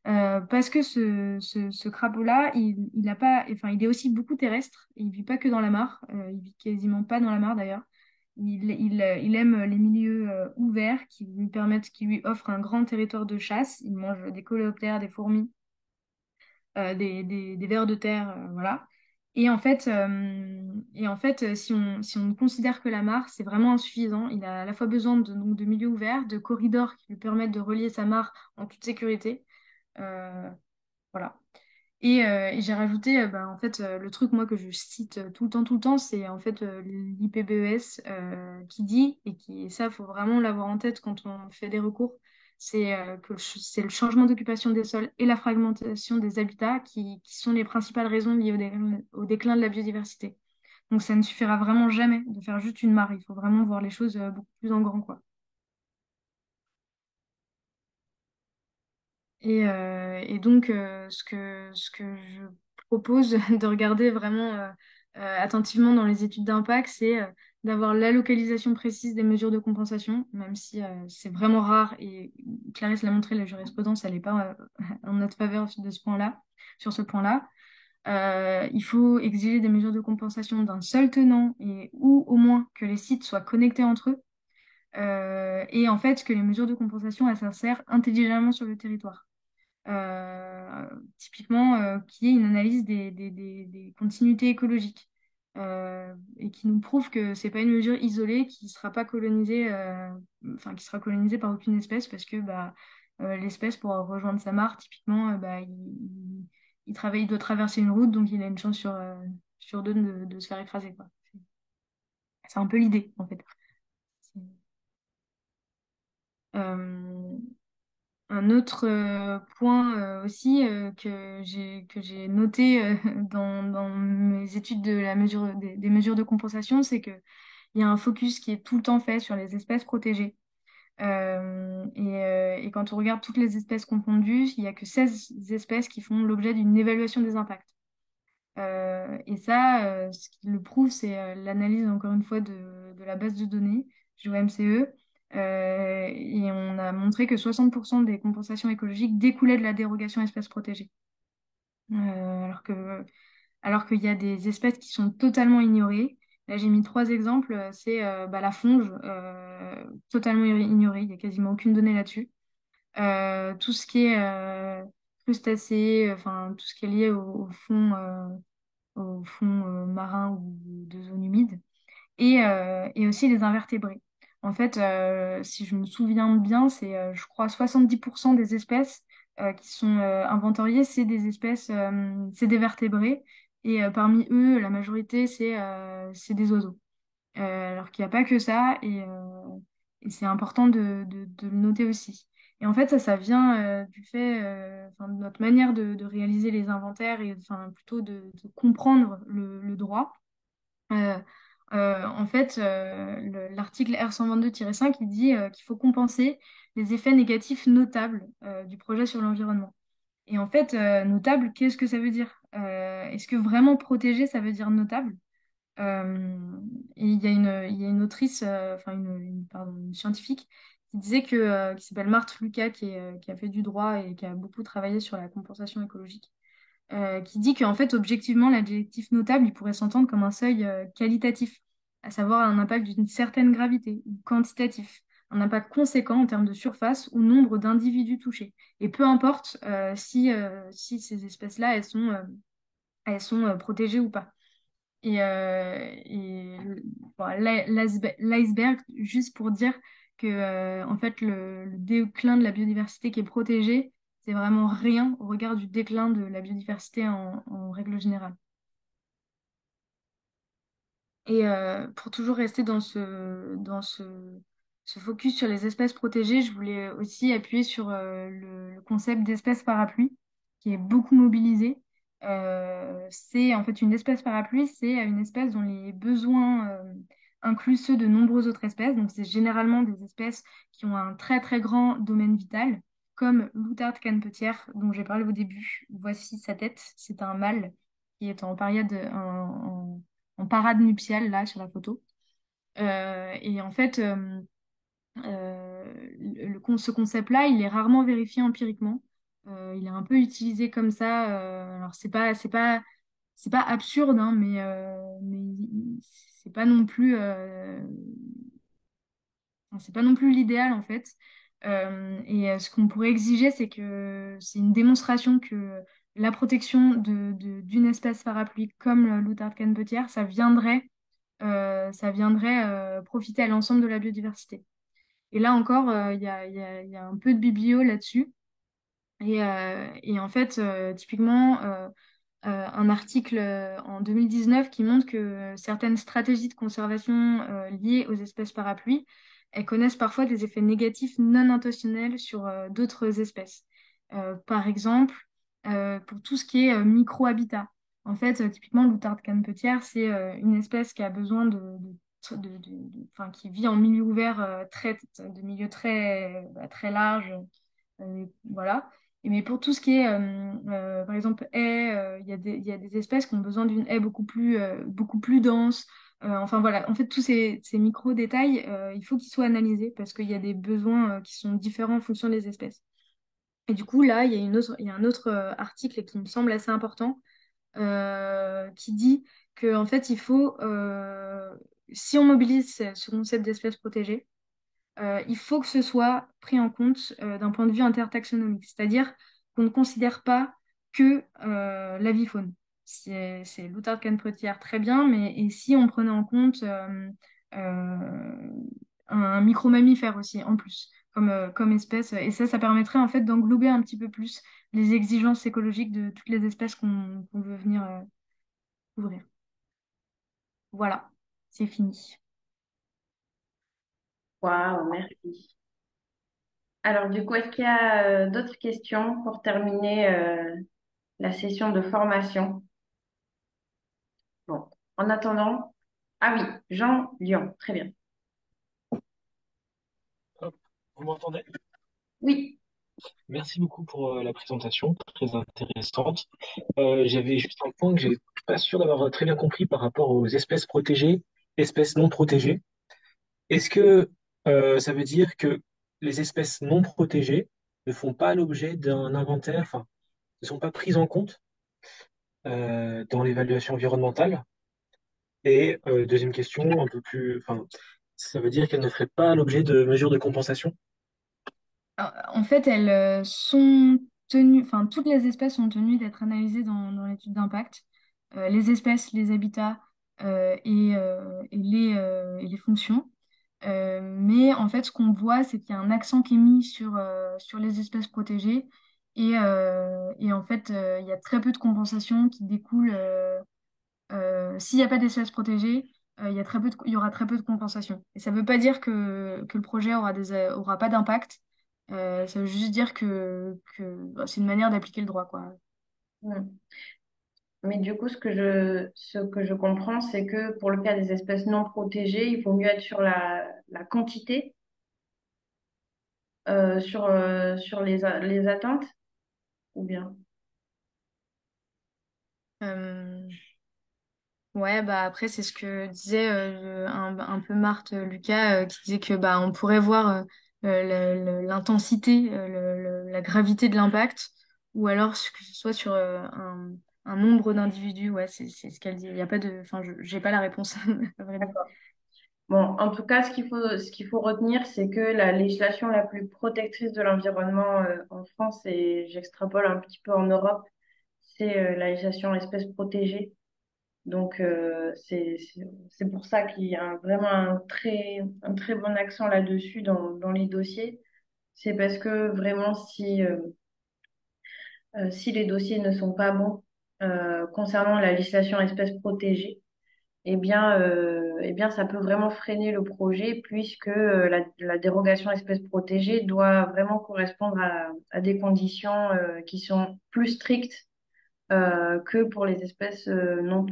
E: Parce que ce crapaud-là, il a pas, enfin, il est aussi beaucoup terrestre. Il vit pas que dans la mare. Il vit quasiment pas dans la mare d'ailleurs. Il aime les milieux ouverts qui lui offrent un grand territoire de chasse. Il mange des coléoptères, des fourmis, des vers de terre, voilà. Si on ne considère que la mare, c'est vraiment insuffisant. Il a à la fois besoin donc, de milieux ouverts, de corridors qui lui permettent de relier sa mare en toute sécurité. Euh, voilà. Et j'ai rajouté, en fait, le truc, moi, que je cite tout le temps, c'est en fait l'IPBES qui dit, et ça, faut vraiment l'avoir en tête quand on fait des recours, c'est c'est le changement d'occupation des sols et la fragmentation des habitats qui sont les principales raisons liées au déclin de la biodiversité. Donc ça ne suffira vraiment jamais de faire juste une mare. Il faut vraiment voir les choses beaucoup plus en grand, quoi. Et donc, ce que je propose de regarder vraiment attentivement dans les études d'impact, c'est d'avoir la localisation précise des mesures de compensation, même si c'est vraiment rare, et Clarisse l'a montré, la jurisprudence, elle n'est pas en notre faveur de ce point-là, sur ce point-là. Il faut exiger des mesures de compensation d'un seul tenant, ou au moins que les sites soient connectés entre eux, et en fait que les mesures de compensation, elles s'insèrent intelligemment sur le territoire. Typiquement, qui est une analyse des continuités écologiques et qui nous prouve que c'est pas une mesure isolée qui sera pas colonisée, enfin qui sera colonisée par aucune espèce parce que bah, l'espèce pour rejoindre sa mare, typiquement, bah, il doit traverser une route, donc il a une chance sur deux de se faire écraser, quoi. C'est un peu l'idée, en fait. C'est- Euh, Un autre point aussi que j'ai noté dans mes études de la mesure des mesures de compensation, c'est que il y a un focus qui est tout le temps fait sur les espèces protégées. Et quand on regarde toutes les espèces confondues, il n'y a que 16 espèces qui font l'objet d'une évaluation des impacts. Et ça, ce qui le prouve, c'est l'analyse, encore une fois, de la base de données du OMCE. Et on a montré que 60% des compensations écologiques découlaient de la dérogation espèces protégées. Alors qu'il y a des espèces qui sont totalement ignorées. Là, j'ai mis trois exemples. C'est bah, la fonge, totalement ignorée. Il n'y a quasiment aucune donnée là-dessus. Tout ce qui est crustacés, enfin, tout ce qui est lié au fond marin ou de zones humides, et aussi les invertébrés. En fait, si je me souviens bien, c'est, je crois, 70% des espèces qui sont inventoriées, c'est des espèces, c'est des vertébrés, et parmi eux, la majorité, c'est des oiseaux. Alors qu'il n'y a pas que ça, et c'est important de le noter aussi. Et en fait, ça vient du fait, enfin, de notre manière de réaliser les inventaires et enfin, plutôt de comprendre le droit. Euh, en fait, l'article R122-5, il dit qu'il faut compenser les effets négatifs notables du projet sur l'environnement. Et en fait, notable, qu'est-ce que ça veut dire? Est-ce que vraiment protéger, ça veut dire notable? Et il y a une autrice, enfin pardon, une scientifique, qui s'appelle Marthe Lucas, qui a fait du droit et qui a beaucoup travaillé sur la compensation écologique, qui dit qu'en fait, objectivement, l'adjectif notable, il pourrait s'entendre comme un seuil qualitatif, à savoir un impact d'une certaine gravité, ou quantitatif, un impact conséquent en termes de surface ou nombre d'individus touchés. Et peu importe si ces espèces-là, elles sont protégées ou pas. Et bon, l'iceberg, juste pour dire que en fait le déclin de la biodiversité qui est protégée, c'est vraiment rien au regard du déclin de la biodiversité en règle générale. Et pour toujours rester dans ce focus sur les espèces protégées, je voulais aussi appuyer sur le concept d'espèce parapluie, qui est beaucoup mobilisé. C'est en fait une espèce parapluie, c'est une espèce dont les besoins incluent ceux de nombreuses autres espèces. Donc c'est généralement des espèces qui ont un très très grand domaine vital, comme l'outarde canepetière dont j'ai parlé au début. Voici sa tête, c'est un mâle qui est en période en parade nuptiale là sur la photo. Et en fait, ce concept-là, il est rarement vérifié empiriquement. Il est un peu utilisé comme ça. Alors c'est pas absurde, hein, mais c'est pas non plus, enfin, c'est pas non plus l'idéal en fait. Et ce qu'on pourrait exiger, c'est que c'est une démonstration que la protection d'une espèce parapluie comme l'outarde canepetière, ça viendrait profiter à l'ensemble de la biodiversité. Et là encore, il y a un peu de biblio là-dessus. Et en fait, typiquement, un article en 2019 qui montre que certaines stratégies de conservation liées aux espèces parapluies, elles connaissent parfois des effets négatifs non intentionnels sur d'autres espèces. Par exemple, pour tout ce qui est micro-habitat. En fait, typiquement, l'outarde canepetière, c'est une espèce qui a besoin enfin, qui vit en milieu ouvert, de milieu très large, voilà. Mais pour tout ce qui est, par exemple, haies, il y a des espèces qui ont besoin d'une haie beaucoup plus dense. Enfin voilà, en fait, tous ces micro-détails, il faut qu'ils soient analysés parce qu'il y a des besoins qui sont différents en fonction des espèces. Et du coup, là, il y a un autre article qui me semble assez important qui dit que en fait, si on mobilise ce concept d'espèces protégées, il faut que ce soit pris en compte d'un point de vue intertaxonomique, c'est-à-dire qu'on ne considère pas que l'avifaune. C'est l'outarde canepetière, très bien, mais et si on prenait en compte euh, un micro-mammifère aussi, en plus, comme espèce, et ça permettrait en fait d'englober un petit peu plus les exigences écologiques de toutes les espèces qu'on veut venir couvrir. Voilà, c'est fini.
A: Waouh, merci. Alors, du coup, est-ce qu'il y a d'autres questions pour terminer la session de formation? Bon, en attendant, ah oui, Jean Lyon, très bien.
G: Hop, vous m'entendez?
A: Oui,
G: Merci beaucoup pour la présentation, très intéressante. J'avais juste un point que j'ai pas sûr d'avoir très bien compris par rapport aux espèces protégées, espèces non protégées. Est-ce que ça veut dire que les espèces non protégées ne font pas l'objet d'un inventaire, enfin, ne sont pas prises en compte dans l'évaluation environnementale? Et deuxième question, un peu plus, enfin, ça veut dire qu'elles ne feraient pas l'objet de mesures de compensation?
E: En fait, elles sont tenues, enfin, toutes les espèces sont tenues d'être analysées dans l'étude d'impact. Les espèces, les habitats et les fonctions. Mais en fait, ce qu'on voit, c'est qu'il y a un accent qui est mis sur les espèces protégées. Et en fait, il y a très peu de compensation qui découle. S'il n'y a pas d'espèces protégées, il y aura très peu de compensation. Et ça ne veut pas dire que le projet aura pas d'impact. Ça veut juste dire que bah, c'est une manière d'appliquer le droit, quoi.
A: mm. Mais du coup, ce que je comprends, c'est que pour le cas des espèces non protégées, il faut mieux être sur la quantité, sur les atteintes, ou bien.
E: Euh, ouais, bah après, c'est ce que disait un peu Marthe Lucas, qui disait que bah, on pourrait voir l'intensité, la gravité de l'impact, ou alors que ce soit sur un nombre d'individus. Ouais, c'est ce qu'elle dit. Il y a pas de, enfin, j'ai pas la réponse, à vrai dire.
A: Bon, en tout cas, ce qu'il faut retenir, c'est que la législation la plus protectrice de l'environnement en France, et j'extrapole un petit peu en Europe, c'est la législation espèces protégées. Donc, c'est pour ça qu'il y a vraiment un très bon accent là-dessus dans les dossiers. C'est parce que vraiment, si les dossiers ne sont pas bons concernant la législation espèces protégées, eh bien, ça peut vraiment freiner le projet puisque la dérogation espèces protégées doit vraiment correspondre à des conditions qui sont plus strictes que pour les espèces non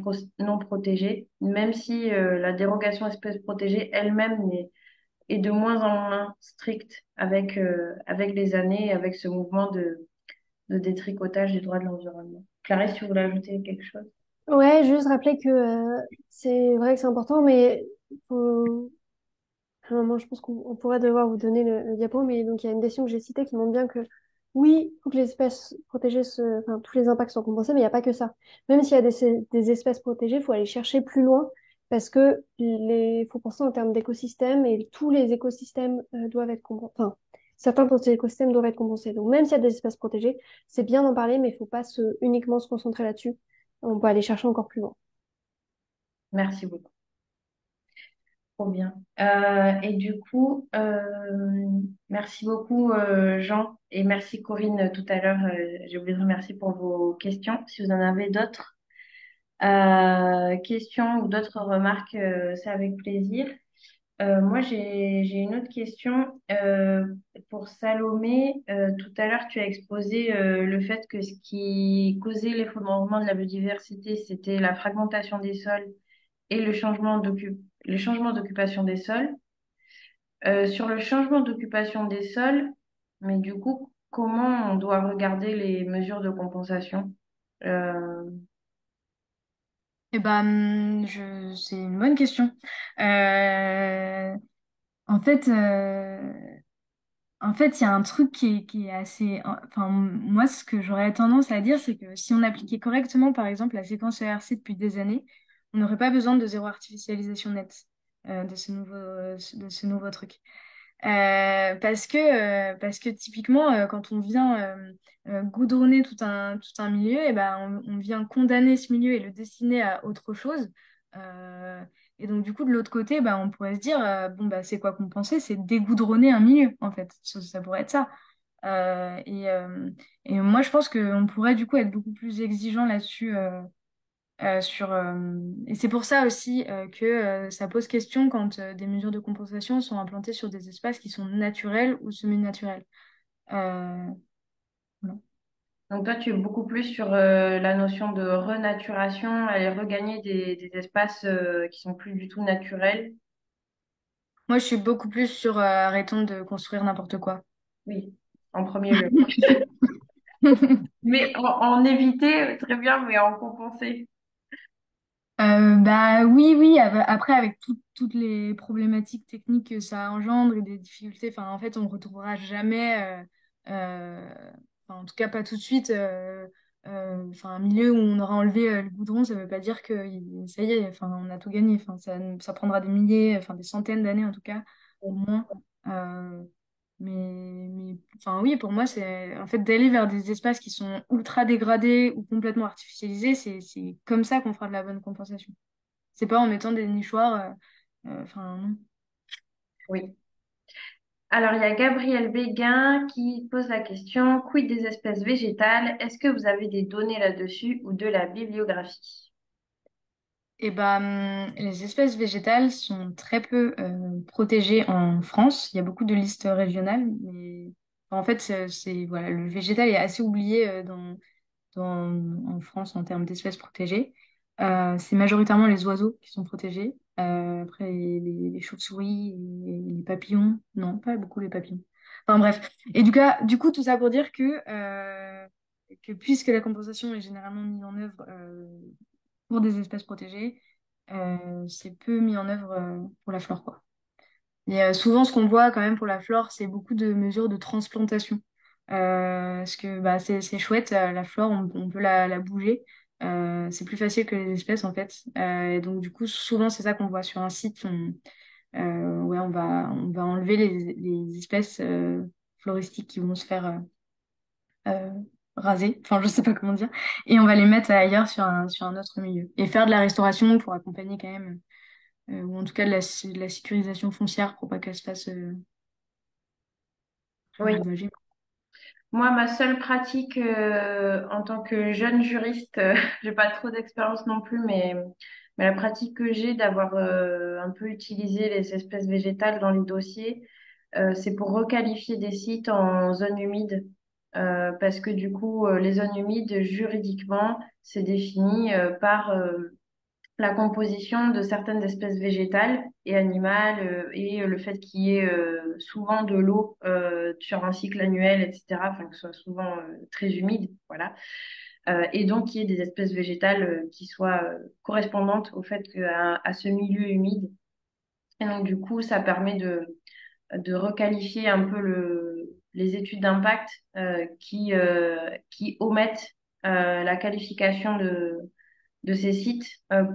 A: protégées, même si la dérogation espèces protégées elle-même est de moins en moins stricte avec les années et avec ce mouvement de détricotage des droits de l'environnement. Clarisse, tu voulais ajouter quelque chose?
D: Ouais, juste rappeler que c'est vrai que c'est important, mais faut... à un moment, je pense qu'on pourrait devoir vous donner le diapo, mais donc il y a une décision que j'ai citée qui montre bien que oui, il faut que les espèces protégées, enfin, tous les impacts soient compensés, mais il n'y a pas que ça. Même s'il y a des espèces protégées, il faut aller chercher plus loin parce que faut penser en termes d'écosystèmes et tous les écosystèmes doivent être compensés. Enfin, certains de ces écosystèmes doivent être compensés. Donc même s'il y a des espèces protégées, c'est bien d'en parler, mais il ne faut pas uniquement se concentrer là-dessus. On peut aller chercher encore plus loin.
A: Merci beaucoup. Trop bien. Et du coup, merci beaucoup Jean et merci Corinne tout à l'heure. J'ai oublié de remercier pour vos questions. Si vous en avez d'autres questions ou d'autres remarques, c'est avec plaisir. Moi, j'ai une autre question pour Salomé. Tout à l'heure, tu as exposé le fait que ce qui causait l'effondrement de la biodiversité, c'était la fragmentation des sols et le changement d'occupation des sols. Sur le changement d'occupation des sols, mais du coup, comment on doit regarder les mesures de compensation? Euh,
E: Eh ben, c'est une bonne question. En fait, il y a un truc qui est assez. Enfin, moi, ce que j'aurais tendance à dire, c'est que si on appliquait correctement, par exemple, la séquence ERC depuis des années, on n'aurait pas besoin de zéro artificialisation nette de ce nouveau truc. Parce que typiquement, quand on vient goudronner tout un milieu, et ben, on vient condamner ce milieu et le destiner à autre chose. Euh, et donc, du coup, de l'autre côté, bah, on pourrait se dire, bon, bah, c'est quoi compenser? C'est dégoudronner un milieu, en fait. Ça pourrait être ça. Euh, et, euh, et moi, je pense qu'on pourrait, du coup, être beaucoup plus exigeant là-dessus. Et c'est pour ça aussi que ça pose question quand des mesures de compensation sont implantées sur des espaces qui sont naturels ou semi-naturels. Euh, voilà.
A: donc toi, tu es beaucoup plus sur la notion de renaturation, aller regagner des espaces qui sont plus du tout naturels.
E: Moi, je suis beaucoup plus sur arrêtons de construire n'importe quoi.
A: Oui, en premier lieu. Mais en éviter, très bien, mais en compenser.
E: Bah oui, oui. Après, avec toutes les problématiques techniques que ça engendre et des difficultés, enfin, en fait, on ne retrouvera jamais, enfin, en tout cas pas tout de suite, enfin, un milieu où on aura enlevé le goudron, ça ne veut pas dire que ça y est, enfin, on a tout gagné. Enfin, ça prendra des milliers, enfin, des centaines d'années en tout cas, au moins. Euh, enfin, oui, pour moi, c'est en fait d'aller vers des espaces qui sont ultra dégradés ou complètement artificialisés, c'est comme ça qu'on fera de la bonne compensation. C'est pas en mettant des nichoirs. Enfin, non.
A: Oui. Alors, il y a Gabriel Béguin qui pose la question, quid des espèces végétales? Est-ce que vous avez des données là-dessus ou de la bibliographie?
E: Et ben, les espèces végétales sont très peu protégées en France. Il y a beaucoup de listes régionales, mais en fait, voilà, le végétal est assez oublié en France en termes d'espèces protégées. C'est majoritairement les oiseaux qui sont protégés. Après, les chauves-souris et les papillons. Non, pas beaucoup les papillons. Enfin bref. Et du coup, tout ça pour dire que puisque la compensation est généralement mise en œuvre pour des espèces protégées, c'est peu mis en œuvre pour la flore, quoi. Et souvent, ce qu'on voit quand même pour la flore, c'est beaucoup de mesures de transplantation. Parce que bah, c'est chouette, la flore, on peut la bouger. C'est plus facile que les espèces, en fait. Et donc, du coup, souvent, c'est ça qu'on voit sur un site. Ouais, on va enlever les espèces floristiques qui vont se faire euh, raser. Enfin, je sais pas comment dire. Et on va les mettre ailleurs sur un autre milieu. Et faire de la restauration pour accompagner quand même, ou en tout cas de la sécurisation foncière pour pas qu'elle se fasse
A: Oui.
E: endommager.
A: Moi, ma seule pratique en tant que jeune juriste, j'ai pas trop d'expérience non plus, mais la pratique que j'ai d'avoir un peu utilisé les espèces végétales dans les dossiers, c'est pour requalifier des sites en zones humides. Parce que du coup, les zones humides, juridiquement, c'est défini par la composition de certaines espèces végétales et animales et le fait qu'il y ait souvent de l'eau sur un cycle annuel, etc. Enfin, que ce soit souvent très humide, voilà. Et donc qu'il y ait des espèces végétales qui soient correspondantes au fait à ce milieu humide. Et donc du coup, ça permet de requalifier un peu les études d'impact qui omettent la qualification de ces sites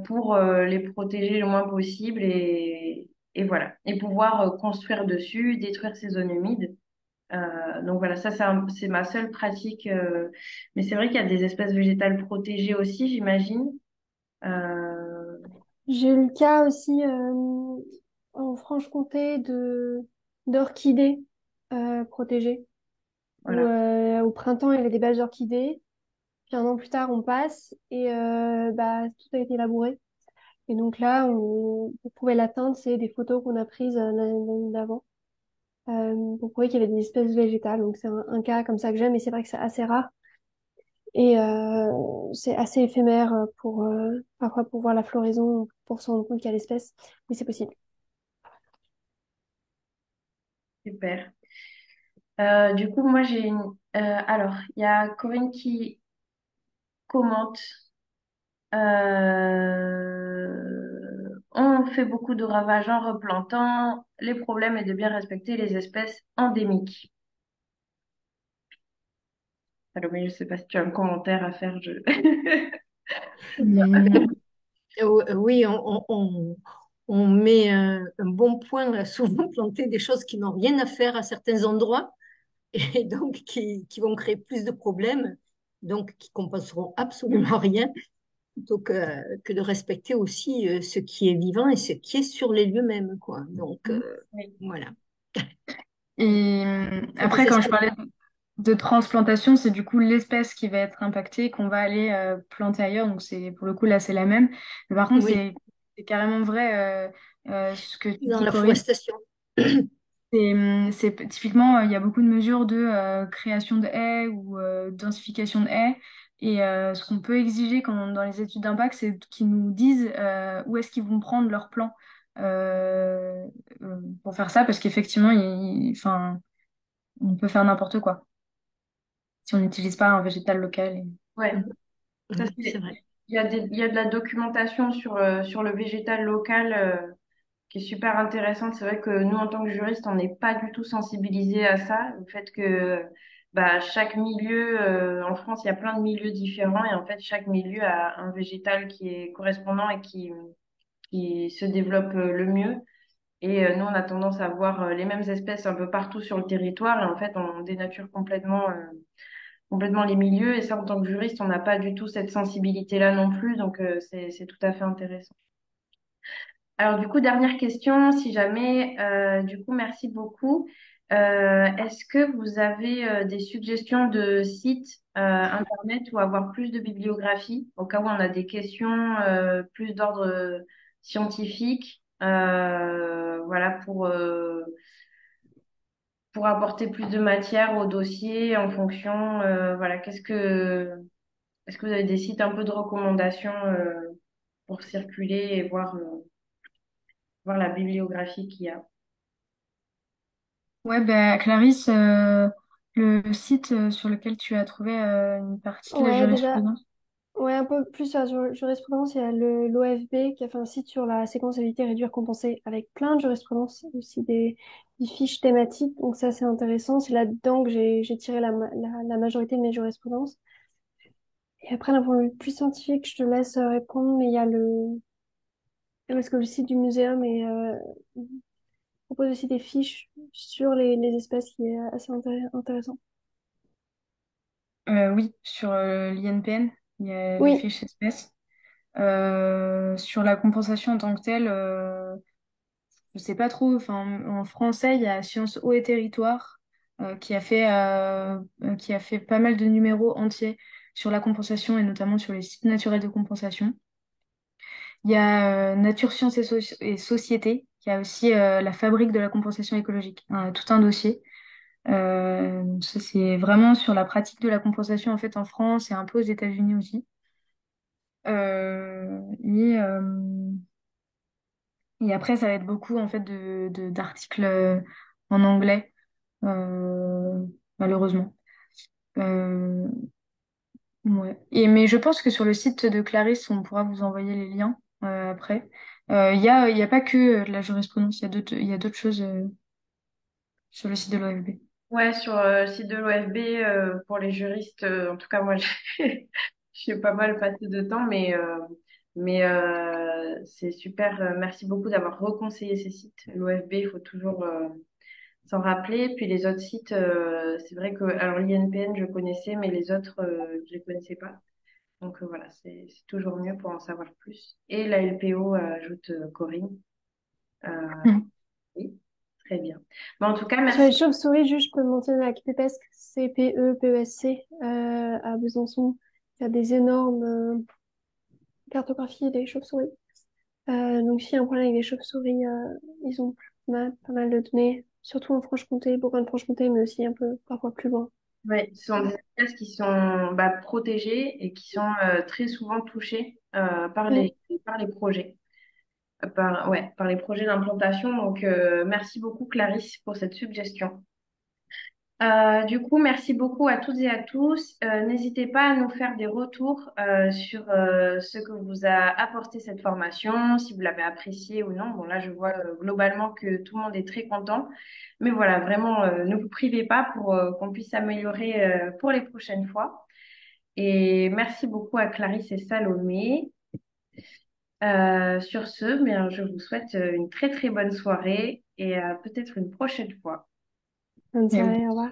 A: pour les protéger le moins possible et voilà. Et pouvoir construire dessus, détruire ces zones humides. Donc voilà, ça c'est ma seule pratique. Mais c'est vrai qu'il y a des espèces végétales protégées aussi, j'imagine. Euh,
D: J'ai eu le cas aussi en Franche-Comté d'orchidées protégées, où
A: voilà.
D: au printemps il y avait des belles orchidées, puis un an plus tard on passe et bah, tout a été labouré. Et donc là, vous pouvez l'atteindre, c'est des photos qu'on a prises l'année d'avant. Pour prouver qu'il y avait des espèces végétales. Donc c'est un cas comme ça que j'aime, et c'est vrai que c'est assez rare. Et c'est assez éphémère pour parfois pour voir la floraison, pour se rendre compte qu'il y a l'espèce. Oui, c'est possible.
A: Super. Du coup, moi, j'ai une... alors, il y a Corinne qui commente. On fait beaucoup de ravages en replantant. Les problèmes est de bien respecter les espèces endémiques. Alors, mais je sais pas si tu as un commentaire à faire.
F: Ben, oui, on met un bon point là, souvent planter des choses qui n'ont rien à faire à certains endroits et donc qui vont créer plus de problèmes, donc qui compenseront absolument rien, plutôt que de respecter aussi ce qui est vivant et ce qui est sur les lieux mêmes, quoi. Donc,
A: Oui.
F: voilà.
E: Et
F: C'est des
E: après, quand je
F: espèces.
E: parlais de transplantation, c'est du coup l'espèce qui va être impactée, qu'on va aller planter ailleurs. Donc c'est pour le coup là, c'est la même. Mais par contre,
F: Oui,
E: c'est carrément vrai ce que tu
F: dans
E: dis,
F: la
E: Corinne.
F: forestation.
E: Typiquement, il y a beaucoup de mesures de création de haies ou densification de haies. Et ce qu'on peut exiger dans les études d'impact, c'est qu'ils nous disent où est-ce qu'ils vont prendre leur plan euh, pour faire ça, parce qu'effectivement, enfin, on peut faire n'importe quoi si on n'utilise pas un végétal local.
A: Ouais.
F: Mhm.
A: Ça,
F: Oui, c'est vrai.
A: il y a de la documentation sur le végétal local qui est super intéressante. C'est vrai que nous, en tant que juristes, on n'est pas du tout sensibilisés à ça. Le fait que bah, chaque milieu, en France, il y a plein de milieux différents et en fait, chaque milieu a un végétal qui est correspondant et qui se développe le mieux. Et nous, on a tendance à voir les mêmes espèces un peu partout sur le territoire et en fait, on dénature complètement les milieux. Et ça, en tant que juriste, on n'a pas du tout cette sensibilité-là non plus. Donc, c'est tout à fait intéressant. Alors, du coup, dernière question, si jamais, du coup, merci beaucoup. Est-ce que vous avez des suggestions de sites Internet ou avoir plus de bibliographie au cas où on a des questions plus d'ordre scientifique, voilà, pour apporter plus de matière au dossier en fonction, voilà, est-ce que vous avez des sites un peu de recommandation pour circuler et voir la bibliographie qu'il y a?
E: Ouais, bah, Clarisse, le site sur lequel tu as trouvé une partie de la
D: Ouais, déjà,
E: jurisprudence.
D: ouais, un peu plus sur la jurisprudence. Il y a l'OFB qui a fait un site sur la séquence éviter, réduire, compenser avec plein de jurisprudence, aussi des fiches thématiques. Donc ça, c'est intéressant. C'est là-dedans que j'ai tiré la majorité de mes jurisprudences. Et après, d'un point de vue plus scientifique, je te laisse répondre, mais il y a parce que le site du muséum propose aussi des fiches sur les espèces qui est assez intéressant.
E: Oui, sur l'INPN, il y a les
D: Oui,
E: fiches espèces. Sur la compensation en tant que telle, je sais pas trop. Enfin, en français, il y a Sciences, Eau et Territoire qui a fait pas mal de numéros entiers sur la compensation et notamment sur les sites naturels de compensation. Il y a Nature, Sciences et Société qui a aussi la fabrique de la compensation écologique, tout un dossier. Donc ça, c'est vraiment sur la pratique de la compensation en fait en France et un peu aux États-Unis aussi. Euh, et, euh, et après, ça va être beaucoup en fait d'articles en anglais, euh, malheureusement. Euh, ouais. Mais je pense que sur le site de Clarisse, on pourra vous envoyer les liens après. Il y a pas que de la jurisprudence, il y a d'autres choses sur le site de l'OFB.
A: Ouais, sur le site de l'OFB, pour les juristes, en tout cas, moi, j'ai pas mal passé de temps, mais c'est super. Merci beaucoup d'avoir reconseillé ces sites. L'OFB, il faut toujours s'en rappeler. Puis les autres sites, c'est vrai que, alors l'INPN, je connaissais, mais les autres, je les connaissais pas. Donc voilà, c'est toujours mieux pour en savoir plus. Et la LPO, ajoute Corinne. Euh, oui, très bien. Bon, en tout cas,
D: sur les
A: merci.
D: chauves-souris, juste, je peux mentionner la CPEPESC, CPEPESC, à Besançon. Il y a des énormes cartographies des chauves-souris. Donc, s'il y a un problème avec les chauves-souris, ils ont pas mal de données, surtout en Franche-Comté, Bourgogne-Franche-Comté, mais aussi un peu parfois plus loin.
A: Ouais, ce sont des espèces qui sont protégées et qui sont très souvent touchées
D: Mm.
A: par les projets. Par les projets d'implantation. Donc, merci beaucoup, Clarisse, pour cette suggestion. Du coup, merci beaucoup à toutes et à tous. N'hésitez pas à nous faire des retours sur ce que vous a apporté cette formation, si vous l'avez apprécié ou non. Bon, là, je vois globalement que tout le monde est très content. Mais voilà, vraiment, ne vous privez pas pour qu'on puisse s'améliorer pour les prochaines fois. Et merci beaucoup à Clarisse et Salomé. Sur ce, bien, je vous souhaite une très très bonne soirée et peut-être une prochaine fois.
D: Bonne
E: Et
D: soirée, au revoir.